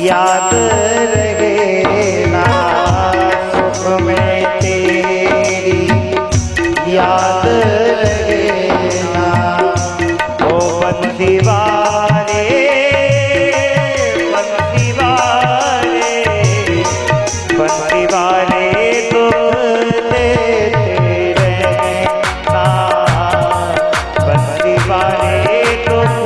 याद रहे ना सुख में तेरी याद रहे ना ओ बंसी वाले बंसी वाले बंसी वाले दुख देते रहना बंसी वाले दुख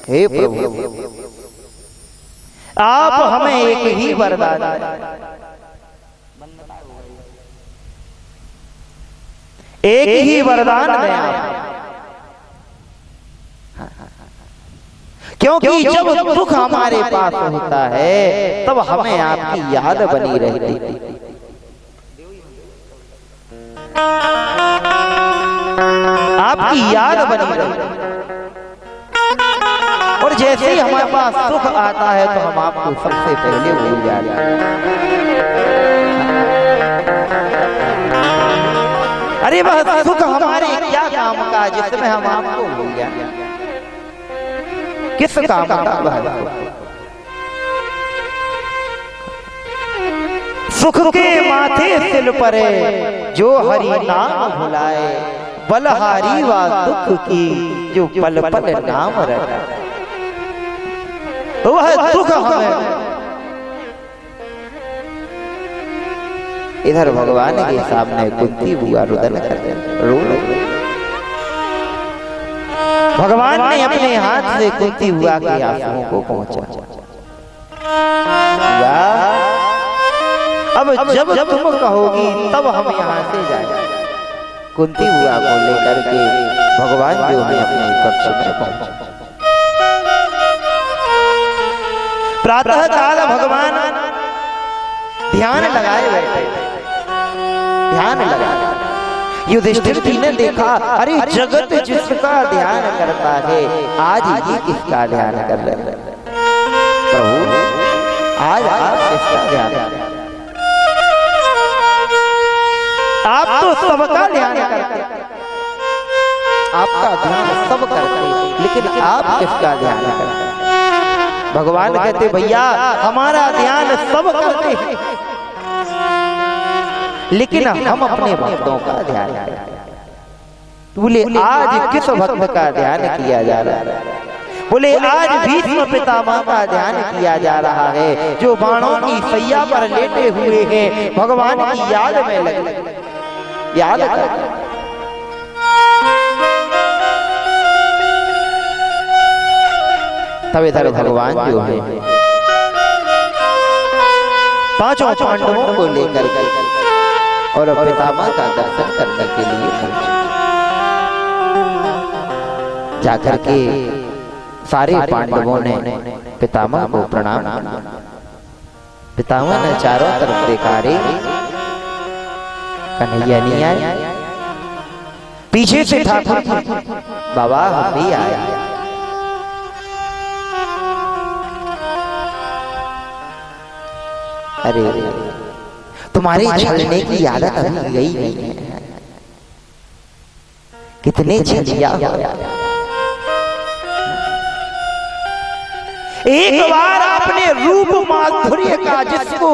हे प्रभु, आप हमें एक ही वरदान दें, एक ही वरदान दें आप, क्योंकि जब दुख हमारे पास होता है तब हमें आपकी याद बनी रहती है। आपकी याद बनी रहती है और जैसे ही हमारे पास सुख आता है तो हम आपको सबसे पहले भूल जाते हैं। अरे वह सुख हमारे क्या काम का जिसमें हम आपको भूल जाए, किस काम का वह सुख के माथे सिल परे जो हरि नाम भुलाए, बलहारी व दुख की जो पल पल नाम रटा, वह दुख हमें। इधर भगवान के सामने कुंती बुआ रुदन कर रो रो। भगवान ने अपने हाथ से कुंती बुआ के आंसुओं को पहुंचा। अब जब तुम कहोगी तब हम यहाँ से जाएंगे। कुंती बुआ को लेकर के भगवान जो है अपने कक्ष में पहुंचे। प्रातः काल भगवान ध्यान लगाए बैठे, ध्यान लगाए। युधिष्ठिर जी ने देखा, अरे जगत जिसका ध्यान करता है आज ये किसका ध्यान कर रहे हैं? प्रभु आज आप किसका ध्यान कर रहे हैं? आप तो सबका ध्यान करते, आपका ध्यान सब करते, लेकिन आप किसका ध्यान करते हैं? भगवान कहते भैया हमारा ध्यान सब करते हैं, लेकिन हम अपने भक्तों का ध्यान करते हैं। बोले आज किस भक्त का ध्यान किया जा रहा है? बोले आज भीष्म पितामह का ध्यान किया जा रहा है, जो बाणों की सैया पर लेटे हुए हैं, भगवान की याद में लगे, याद कर। तब इधर भगवान जो है पांचों पांडवों को लेकर और पितामह का दर्शन करने के लिए पहुंचे। जाकर के सारे पांडवों ने पितामह को प्रणाम किया। पितामह ने चारों तरफ देखा, रे कन्हैया नहीं आया। पीछे से ठाकुर बाबा हम भी आया। अरे तुम्हारी छलने की आदत अभी गई नहीं है। कितने छलिया हो। एक बार आपने रूप माधुर्य का जिसको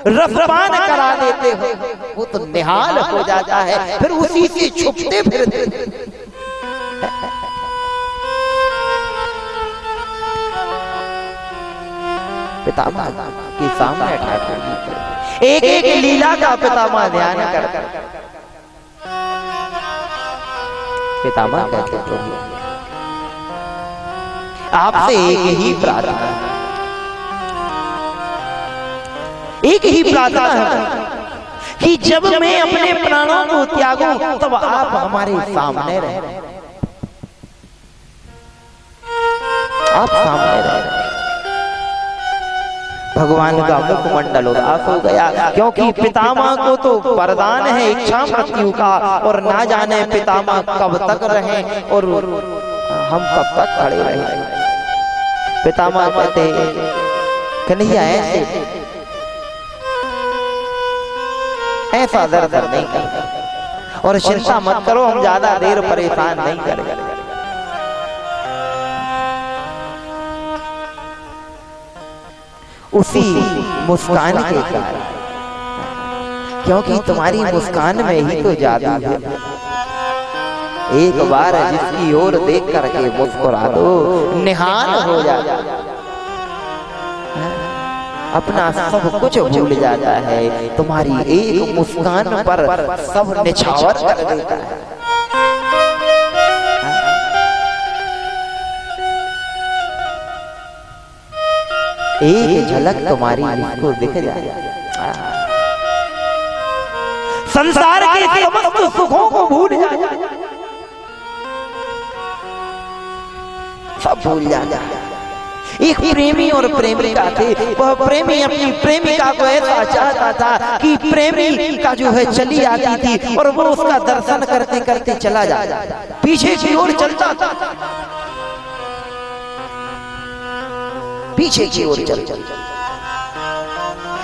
रसपान करा देते हो वो तो निहाल हो जाता है, फिर उसी से छुपते फिरते। पितामह के सामने ठाकुर जी एक एक लीला का पितामह ध्यान कर। पितामह कहते प्रभु आपसे एक ही प्रार्थना, एक ही प्रार्थना है कि जब मैं अपने प्राणों को त्यागूं तब आप हमारे सामने रहे, आप सामने रहे। भगवान का मुखमंडल उदास हो गया, क्योंकि पितामह को तो वरदान है इच्छा मृत्यु का, और ना जाने पितामह कब तक रहे और हम कब तक खड़े रहे। पितामह कहते कन्हैया ऐसा दर्द नहीं कर, और चिंता मत करो, हम ज्यादा देर परेशान नहीं करेंगे। उसी मुस्कान के कारण, क्योंकि तुम्हारी मुस्कान में ही तो जादू है। एक बार जिसकी ओर देख करके मुस्कुरा दो, निहाल हो जाता है, अपना सब कुछ भूल जाता है। तुम्हारी एक मुस्कान पर सब निछावर कर देता है। एक झलक तुम्हारी मुझको दिख जाए, संसार के समस्त सुखों को भूल जाए, सब भूल जाता है। एक प्रेमी और प्रेमिका थे, वह प्रेमी अपनी प्रेमिका को ऐसा चाहता था कि प्रेमिका जो है चली आती थी और वो उसका दर्शन करते करते चला जाता, पीछे की ओर चलता था, पीछे की ओर चल।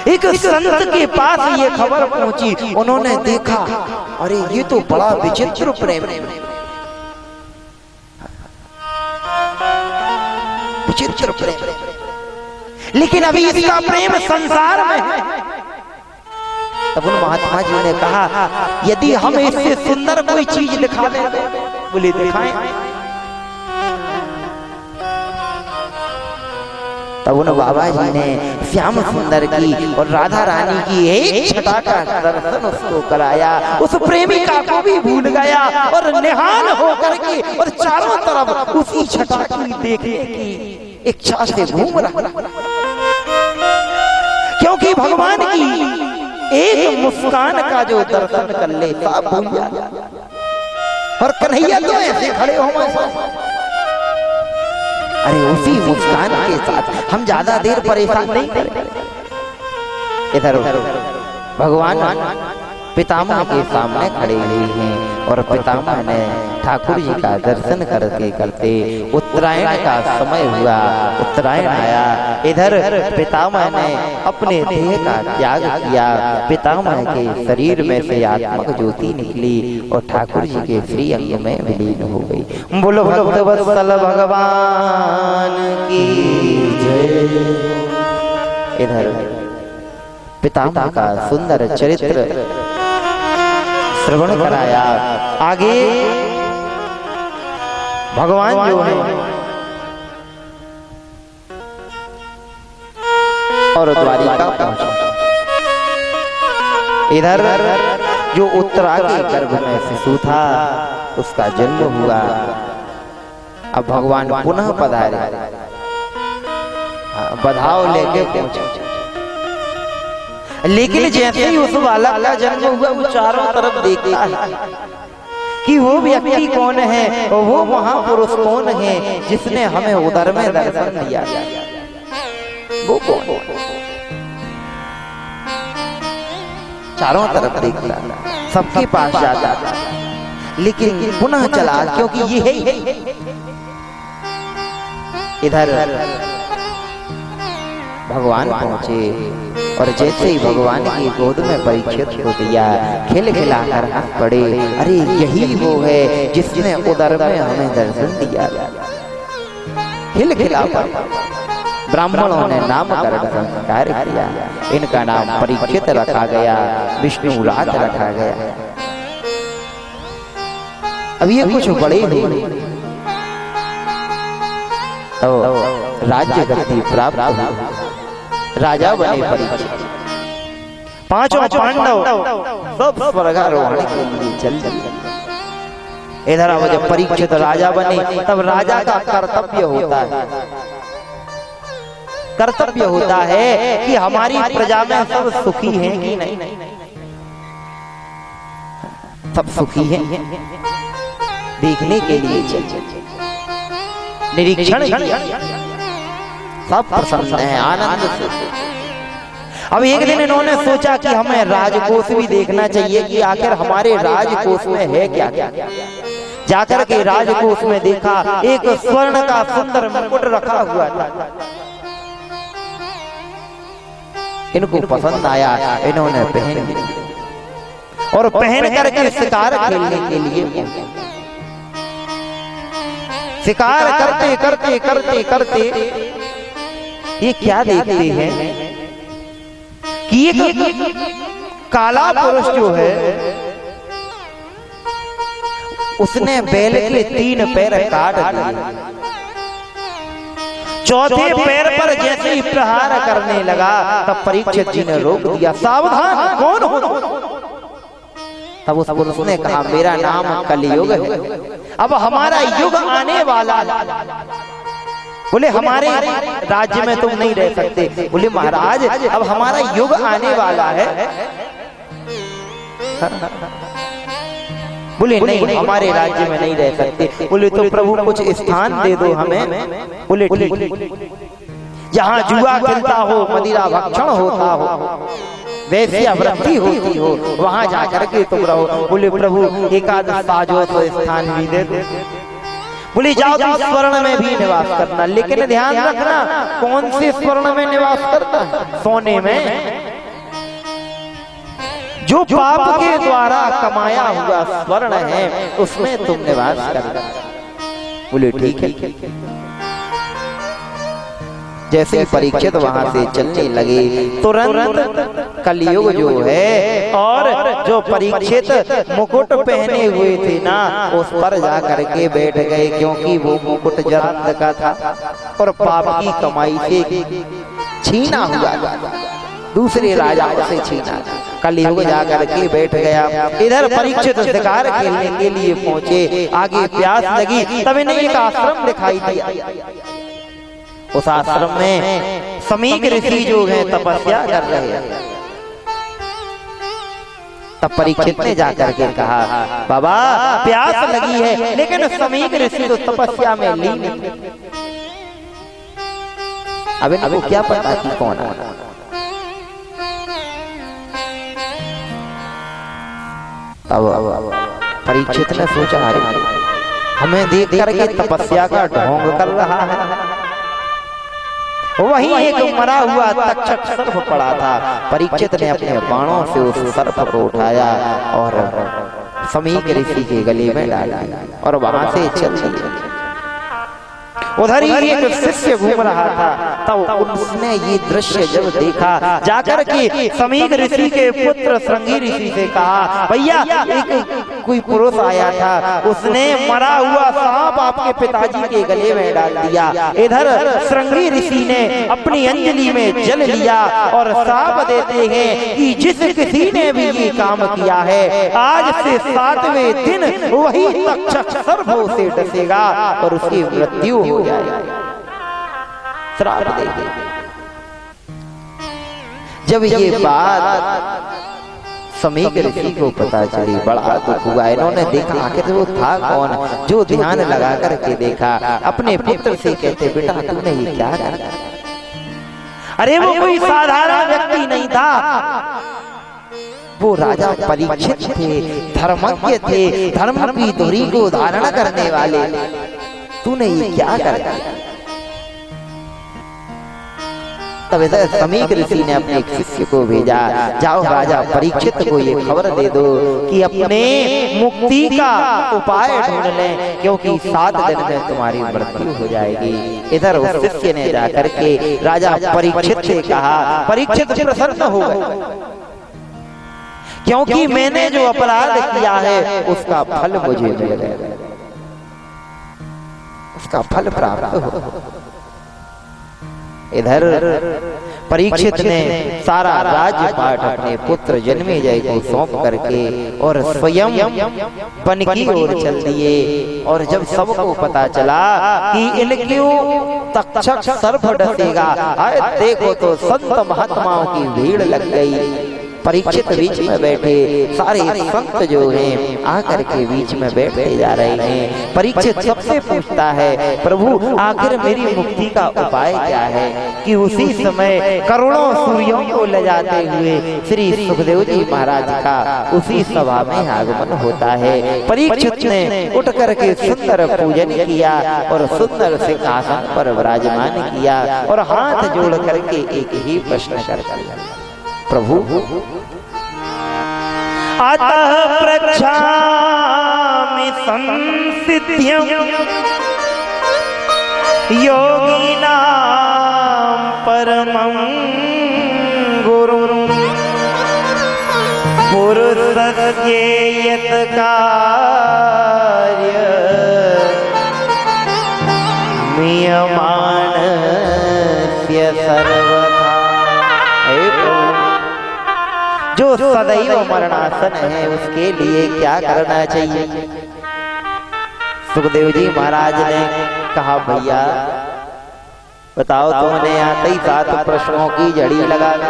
एक संत के पास ये खबर पहुंची, उन्होंने देखा, अरे ये तो बड़ा विचित्र प्रेम है, विचित्र प्रेम, लेकिन अभी इसका प्रेम संसार में है। तब उन महात्मा जी ने कहा, यदि हम इससे सुंदर कोई चीज दिखा दें, बोले दिखाएं। तब उन बाबा जी ने श्याम सुंदर की और राधा रानी की एक छटा का दर्शन उसको कराया। उस प्रेमिका को भी भूल गया और निहाल होकर के और चारों तरफ उसी छटा की देखने की इच्छा से घूम रहा, क्योंकि भगवान की एक मुस्कान का जो दर्शन कर ले सब भूल जाता। और कन्हैया तो ऐसे खड़े हो, अरे उसी मुस्कान के साथ हम ज्यादा देर परेशान नहीं करेंगे। इधर भगवान पितामह के सामने खड़े हुए हैं और पितामह ने ठाकुर जी का दर्शन करते करते उत्तरायण का समय हुआ, उत्तरायण आया। इधर पितामह ने अपने देह का त्याग किया, पितामह के शरीर में से आत्मक ज्योति निकली और ठाकुर जी के श्री अंग में विलीन हो गई। बोलो भक्त वत्सल भगवान की जय। इधर पितामह का सुंदर चरित्र श्रवण कराया। आगे भगवान जो है और द्वारिका पहुंचे। इधर जो उत्तरा के गर्भ में शिशु था उसका जन्म हुआ। अब भगवान पुनः पधारे, बधाव लेके पहुंचे। लेकिन जैसे ही उस बालक का जन्म हुआ, वो चारों तरफ देखता है कि वो व्यक्ति कौन है और वो महापुरुष कौन है जिसने हमें उदर में दर्शन दिया, वो कौन? चारों तरफ देखता, सबके पास जाता, लेकिन पुनः चला, क्योंकि ये है। इधर भगवान पहुंचे और जैसे ही भगवान की गोद में परीक्षित को दिया, खिलखिला कर हंस पड़े। अरे यही वो है जिसने उदर में हमें दर्शन दिया। खिलखिला पड़ा। ब्राह्मणों ने नामकरण संस्कार किया, इनका नाम परीक्षित रखा गया, विष्णु राज रखा गया। अब ये कुछ बड़े हुए तो राज्य गद्दी प्राप्त हुई, राजा बने परीक्षित। पांचों पांडव सब स्वर्गारोहण के लिए चल दिए। इधर अब जब परीक्षित राजा बने तब राजा का कर्तव्य होता है कि हमारी प्रजा में सब सुखी हैं कि नहीं, सब सुखी हैं देखने के लिए निरीक्षण, सब प्रसन्न है, आनंद से अब एक दिन इन्होंने सोचा कि हमें राजकोष भी देखना चाहिए कि आखिर हमारे राजकोष में है क्या क्या। जाकर के राजकोष में देखा, एक स्वर्ण का सुंदर मुकुट रखा हुआ था। इनको पसंद आया, इन्होंने पहन लिया और पहन करके शिकार खेलने के लिए शिकार करते करते करते करते ये क्या देखते हैं कि एक काला पुरुष जो है उसने बैल के 3 पैर काट दिए। चौथे पैर पर जैसे ही प्रहार करने लगा तब परीक्षित जी ने रोक दिया, सावधान, कौन हो? तब उस पुरुष ने कहा, मेरा नाम कलियुग है, अब हमारा युग आने वाला है। बोले हमारे राज्य में तुम नहीं रह सकते। बोले महाराज अब हमारा युग आने वाला है। बोले नहीं, हमारे राज्य में नहीं रह सकते। बोले तो प्रभु कुछ स्थान दे दो हमें। बोले ठीक, जहाँ जुआ खेलता हो, मदिरा भक्षण होता हो, वैश्या वृत्ति होती हो, वहां जाकर के तुम रहो। बोले प्रभु एकादश साजो तो स्थान भी दे दो। बोले जाओ तुम स्वर्ण में भी निवास करना, लेकिन ध्यान रखना कौन से स्वर्ण में निवास करता है? सोने में, जो पाप के द्वारा कमाया हुआ स्वर्ण है उसमें तुम निवास करना। बोले ठीक है। जैसे परीक्षित वहां से चलने लगे तुरंत कलियुग जो है और जो परीक्षित मुकुट पहने हुए थे ना उस पर जाकर के बैठ गए, क्योंकि वो मुकुट जरंद का था और पाप की कमाई से छीना हुआ था, दूसरे राजाओं से छीना। कलियुग जाकर के बैठ गया। इधर परीक्षित शिकार खेलने के लिए पहुंचे, आगे प्यास लगी, तब इन्हें एक आश्रम दिखाई दिया। उस आश्रम में समीक ऋषि जो है तपस्या कर रहे हैं। तब परीक्षित ने जाकर के कहा, बाबा प्यास लगी है, लेकिन समीक ऋषि तो तपस्या में लीन है। अब इनको क्या पता कि कौन है। अब परीक्षित ने सोचा, अरे हमें देख करके तपस्या का ढोंग कर रहा है। वहीं एक मरा हुआ तक्षक सर्प पड़ा था। परीक्षित ने अपने बाणों से उस सर्प को उठाया और समीक ऋषि के गले में डाल दिया और वहां से चल दिया। उधर ही एक शिष्य घूम रहा था, तब उसने ये दृश्य जब देखा, जाकर के समीक ऋषि के पुत्र श्रृंगी ऋषि से कहा, भैया एक कोई पुरुष आया था, उसने मरा हुआ सांप आपके पिताजी के गले में डाल दिया। इधर श्रृंगी ऋषि ने अपनी अंजलि में जल लिया और श्राप देते हैं कि जिस किसी ने भी ये काम किया है, आज से 7वें दिन वही तक्षक सर्पों से डसेगा और उसकी मृत्यु हो जाएगी। श्राप दे देंगे। जब ये बात समीक ऋषि को पता चली, बड़ा दुख हुआ। इन्होंने देखा आखिर वो था कौन, जो ध्यान लगा करके देखा। अपने पुत्र से कहते, बेटा तूने ये क्या किया? अरे वो कोई साधारण व्यक्ति नहीं था, वो राजा परीक्षित थे, धर्मज्ञ थे, धर्म की धुरी को धारण करने वाले। तूने ये क्या कर दिया? तब इधर समीक ऋषि ने अपने एक शिष्य को भेजा, जाओ राजा परीक्षित को ये खबर दे दो कि अपने मुक्ति का उपाय ढूंढ लें, क्योंकि 7 दिन में तुम्हारी मृत्यु हो जाएगी। इधर उस शिष्य ने जाकर के राजा परीक्षित से कहा, परीक्षित प्रसन्न हो गए, क्योंकि मैंने जो अपराध किया है उसका फल मुझे मिल गया, उसका फल प्राप्त हो। इधर परीक्षित ने सारा राज्यपाट अपने पुत्र जन्मेजय को सौंप करके और स्वयं वन की ओर चल दिए। और जब सबको पता चला कि इनको तक्षक सर्प डसेगा, देखो तो संत महात्माओं की भीड़ लग गई। परीक्षित बीच में बैठे, सारे संत जो हैं आकर के बीच में बैठे जा रहे हैं। परीक्षित सबसे पूछता है, प्रभु आखिर मेरी मुक्ति का उपाय क्या है? कि उसी समय करोड़ों सूर्यों को ले जाते हुए श्री सुखदेव जी महाराज का उसी सभा में आगमन होता है। परीक्षित ने उठ करके सुंदर पूजन किया और सुंदर सिंहासन पर विराजमान किया और हाथ जोड़ करके एक ही प्रश्न करता है, प्रभु अतः प्रच्छामि संसिद्ध्यं योगिनां परमं गुरुं पुरुषस्य यत् कार्य मीयमानस्य सर्वथा। हे प्रभु, जो सदैव मरणासन है उसके लिए क्या करना चाहिए? सुखदेव जी महाराज ने कहा, भैया बताओ, तुमने आते ही 7 प्रश्नों की जड़ी लगा दी।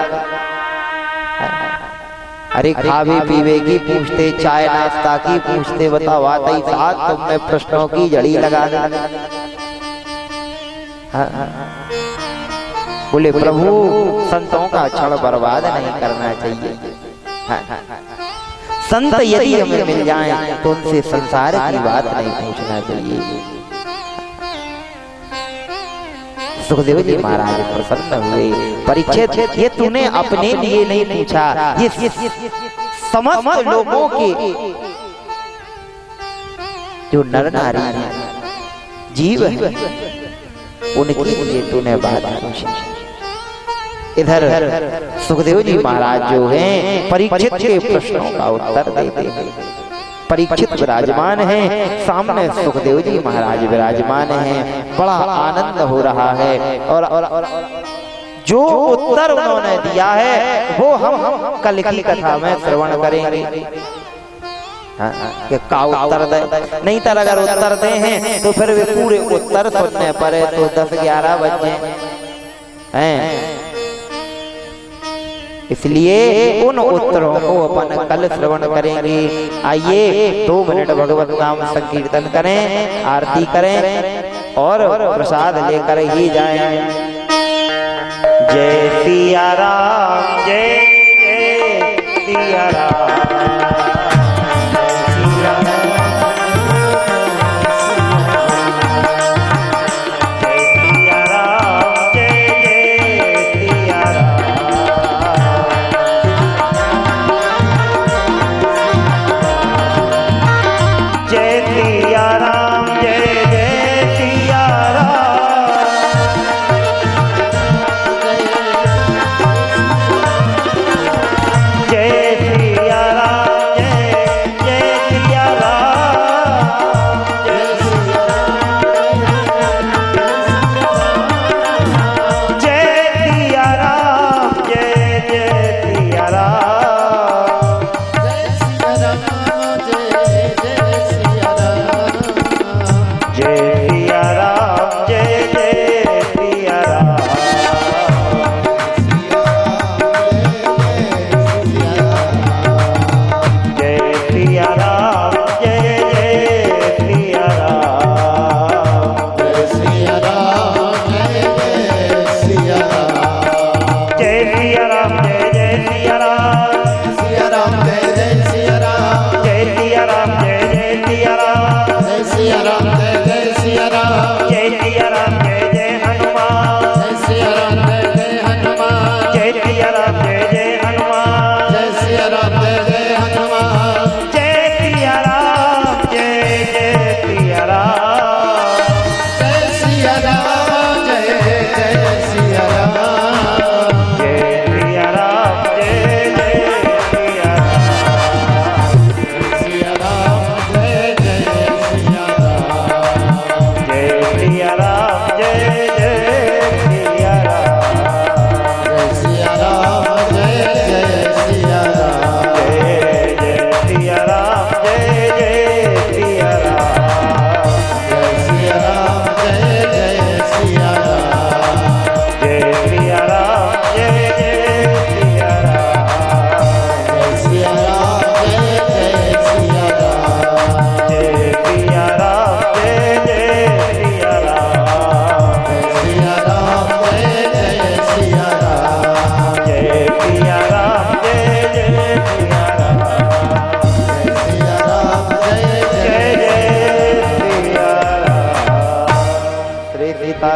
अरे खावे पीवे की पूछते, चाय नाश्ता की पूछते, बताओ आते ही 7 तुमने प्रश्नों की जड़ी लगा दी। बोले, प्रभु संतों का क्षण बर्बाद नहीं करना चाहिए। संत यदि हमें मिल जाएं तो उनसे संसार की बात नहीं पूछना चाहिए। सुखदेव जी महाराज प्रसन्न हुए। परीक्षित, ये तूने अपने लिए नहीं पूछा, ये समस्त लोगों के जो नर नारी हैं, जीव हैं, उनके लिए तूने बात पूछी। इधर सुखदेव जी महाराज जो हैं परीक्षित के प्रश्नों का उत्तर देते हैं। परीक्षित विराजमान हैं, सामने सुखदेव जी महाराज विराजमान हैं। बड़ा आनंद हो रहा है और जो उत्तर उन्होंने दिया है वो हम कल की कथा में श्रवण करेंगे। का उत्तर दे, नहीं तो अगर उत्तर दे हैं तो फिर वे पूरे उत्तर सुनने पर तो 10-11 बजे हैं। इसलिए उन उत्तरों को अपन कल श्रवण करेंगे। आइए 2 मिनट भगवत नाम संकीर्तन करें, आरती करें और प्रसाद लेकर ही जाएं। जय सिया राम, जय जय सिया राम।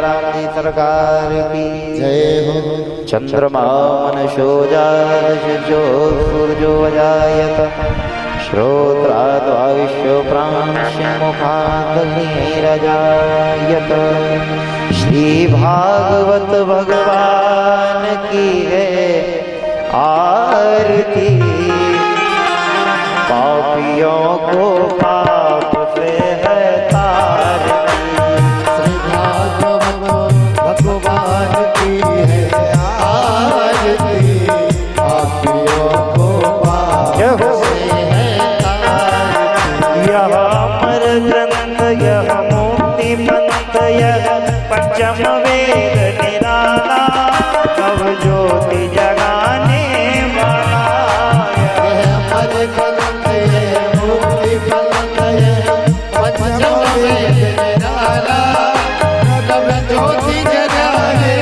सीताराम जी सरकार की जय हो। चंद्रमा मनशो जातो सूर्यो अजायत श्रोत्राद्वायुष्यो प्रांश्य मुखादग्निरजायत। श्री भागवत भगवान की है आरती, पापियों को पाप से है तारती। श्री भागवत भगवान की है आरती, पापियों को पाप से है तारती। यह अमर ग्रंथ यह मुक्ति पंथ यह पंचम वेद निराला, नव ज्योति जगाने वाला। यह अमर ग्रंथ है मुक्ति पंथ है पंचम वेद निराला, नव ज्योति जगाने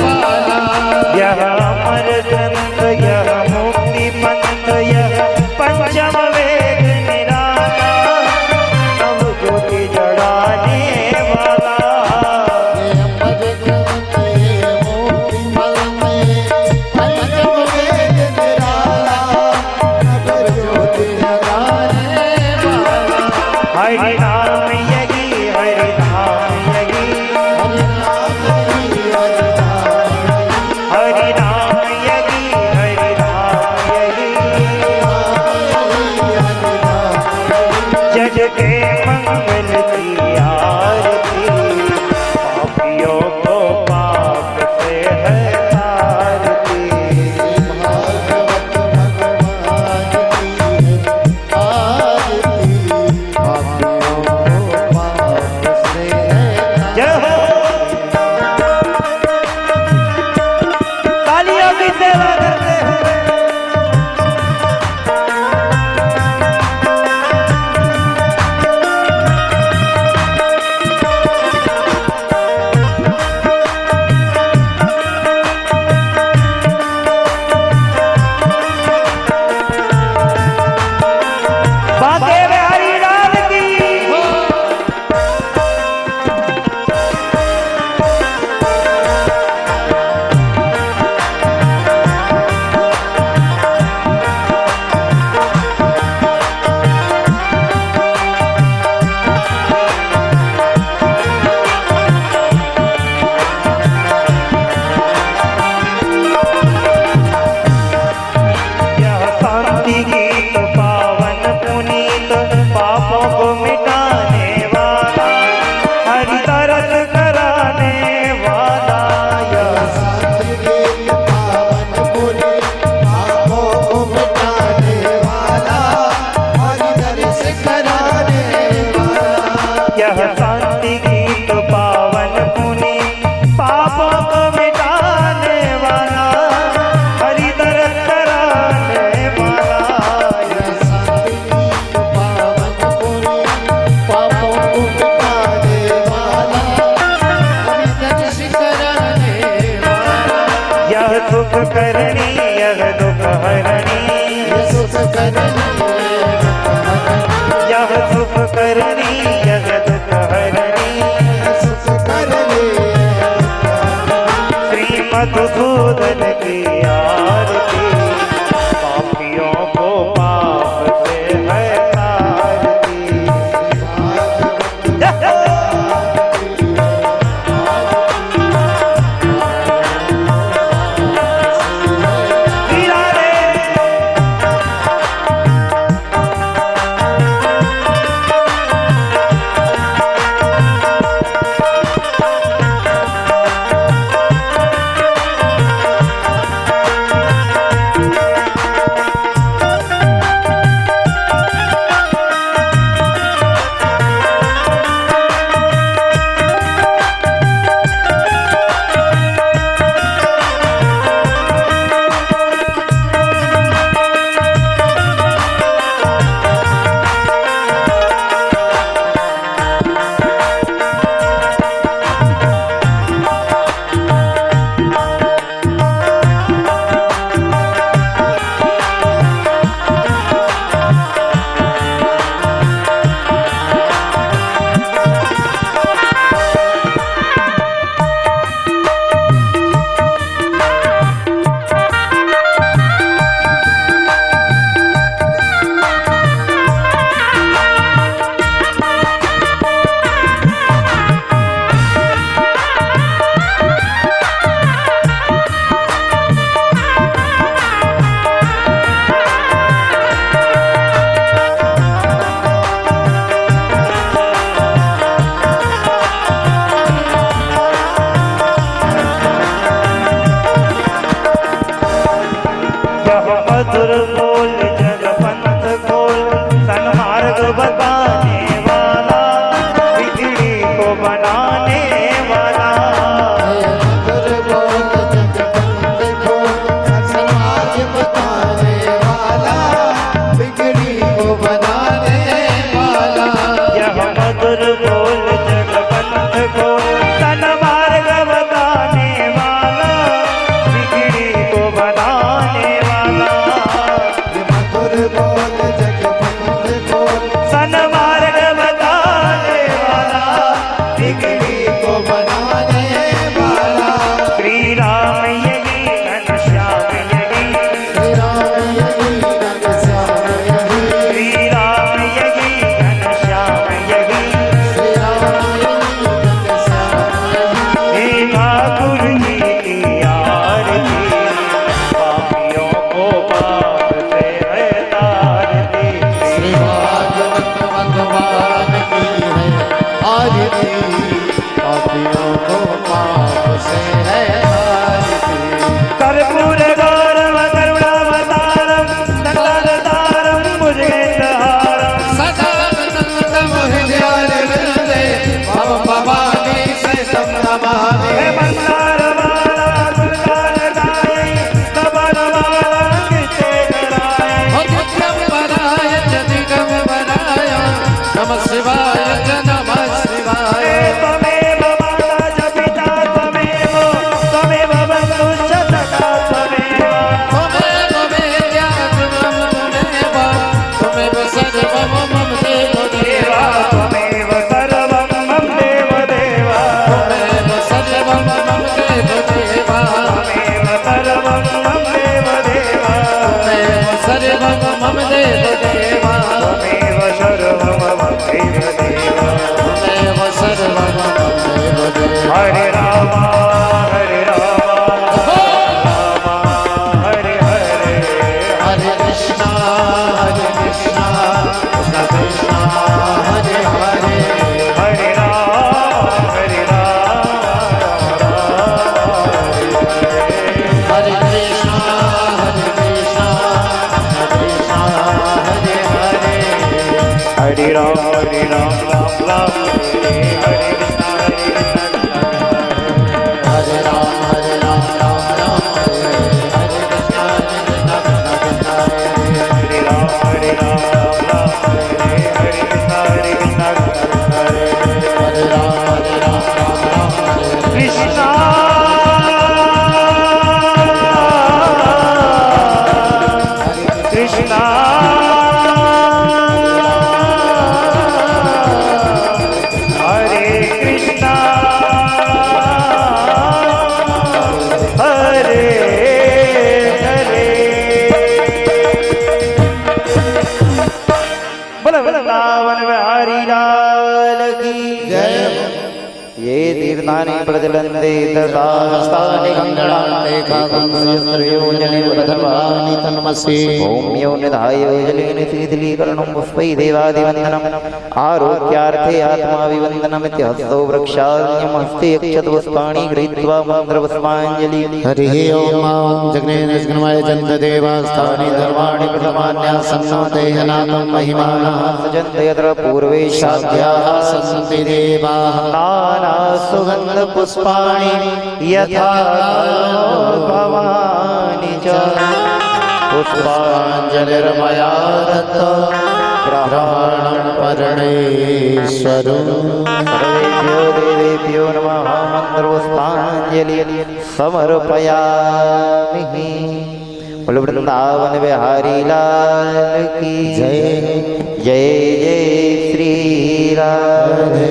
वाला। यह अमर ग्रंथ यह मुक्ति पंथ यह पंचम वेद निराला, नव ज्योति जगाने वाला। यह अमर ग्रंथ है मुक्ति पंथ है पंचम वेद निराला, नव ज्योति जगाने वाला। हरि नाम यही हरि नाम यही हरि नाम यही हरि नाम हरि नाम यही हरि नाम यही जग के मंगल की आरती, पापियों को पाप से है तारती। भागवत भगवान की है आरती, पापियों को पाप से है जय हो तालियों की सेवा करते हुए। बांके बिहारी लाल की यह शांति गीत पावन पुनीत, पापों को मिटाने वाला, हरि तरस कराने वाला। यह शांति पावन पुनि पापों को मिटाने वाला, हरि दर्श कराने वाला। यह शांति गीत पावन पुनि पापों को मिटाने वाला, हरि तरस कराने वाला। यह शांति पावन पुनि पापों को मिटाने वाला, हरि दर्श कराने वाला। यह सुख करणी यह दुख हरणी, यह सुख करनी यह सुख करणी यह दुख हरणी। सुख करनी श्री मधुसूदन की आरती, पापियों को पाप से है तारती। हीरा रे मधुर बोल जगवंत को, तन मार्ग बताने वाला, बिगड़ी को बनाने वाला। मधुर बोल जगवंत को, सन मार्ग बताने वाला, बिगड़ी को बनाने वाला। श्री राम यही घनश्याम यही, श्री राम यही घनश्याम यही, श्री राम यही घनश्याम यही। श्री राम यही घनश्याम यही। हे ठाकुर जी की आरती, पापियों को पाप से है तारती। श्री भागवत भगवान की है आरती, पापियों को पाप से है तारती। कर्पूर गौरव करुणावतारम, दंडावतारम भुजगेन्द्रहारम। सदा नंदनम हृदयारे वृंदे, भव भवानी सहितं नमामि। हे मंदारमाला गुणगानगायै, स्तवनमाला कीर्तनाय। दिगंबराय च दिगंबराय, नमः शिवाय च नमः शिवाय। हे त्वमेव माता च पिता त्वमेव, त्वमेव बन्धुश्च सखा त्वमेव। त्वमेव वेद्या त्वमेव त्वमेव, त्वमेव सर्वं मम देव देवा। त्वमेव सर्वं मम देव देवा। त्वमेव सर्वं मम देव देवा। त्वमेव सर्वं मम देव देवा। त्वमेव सर्वं मम देव देवा। त्वमेव सर्वं मम देव देवा। त्वमेव सर्वं मम देव देवा। हरे राम हरे राम, हरे हरे। हरे कृष्णा कृष्ण कृष्ण हरे हरे। हरे राम हरे राम, हरे कृष्णा कृष्ण कृष्ण हरे हरे। हरे राम राम राम हरे हरे, कृष्ण हरे कृष्ण हरे राम राम राम हरे हरे। कृष्ण कृष्ण कृष्ण हरे। हरे राम राम राम हरे हरे, कृष्ण हरे कृष्ण हरे हरे राम राम राम हरे। कृष्ण। कृष्ण हरे कृष्ण हरे हरे। बोल वृंदावन बिहारी लाल की जय। ये तीर्थानि प्रचलन्ते तथास्तानि गङ्गान्ते काकंसयस्त्रयोजने वधर्वाणि तन्मसि। भौम्यो निधाय जलेन शीतलीकरणं पुष्पै देवादिवन्दनम् आरोग्यार्थे आत्माभिवन्दनमित्यहस्तो वृक्षान्यमस्ते यक्षतपुष्पाणि गृहीत्वा मन्त्रपुष्पाञ्जलि। हरिः ओम जग्नेन्द्रजगन्मय जन्तदेवास्थानि धर्माणि प्रथमान्यासन्नो देहनाथं महिमानः। सजन्ते यत्र पूर्वे साध्याः सन्ति देवाः। नाना सुगंध पुष्पाणि यथा भवानि च पुष्पाञ्जलिर्मया दत्ता ग्रहणं परमेश्वरो। सर्वेभ्यो देवेभ्यो नमः मन्त्रपुष्पाञ्जलि समर्पयामि। बोल वृंदावन बिहारी लाल की जय। जय जय श्री राधे।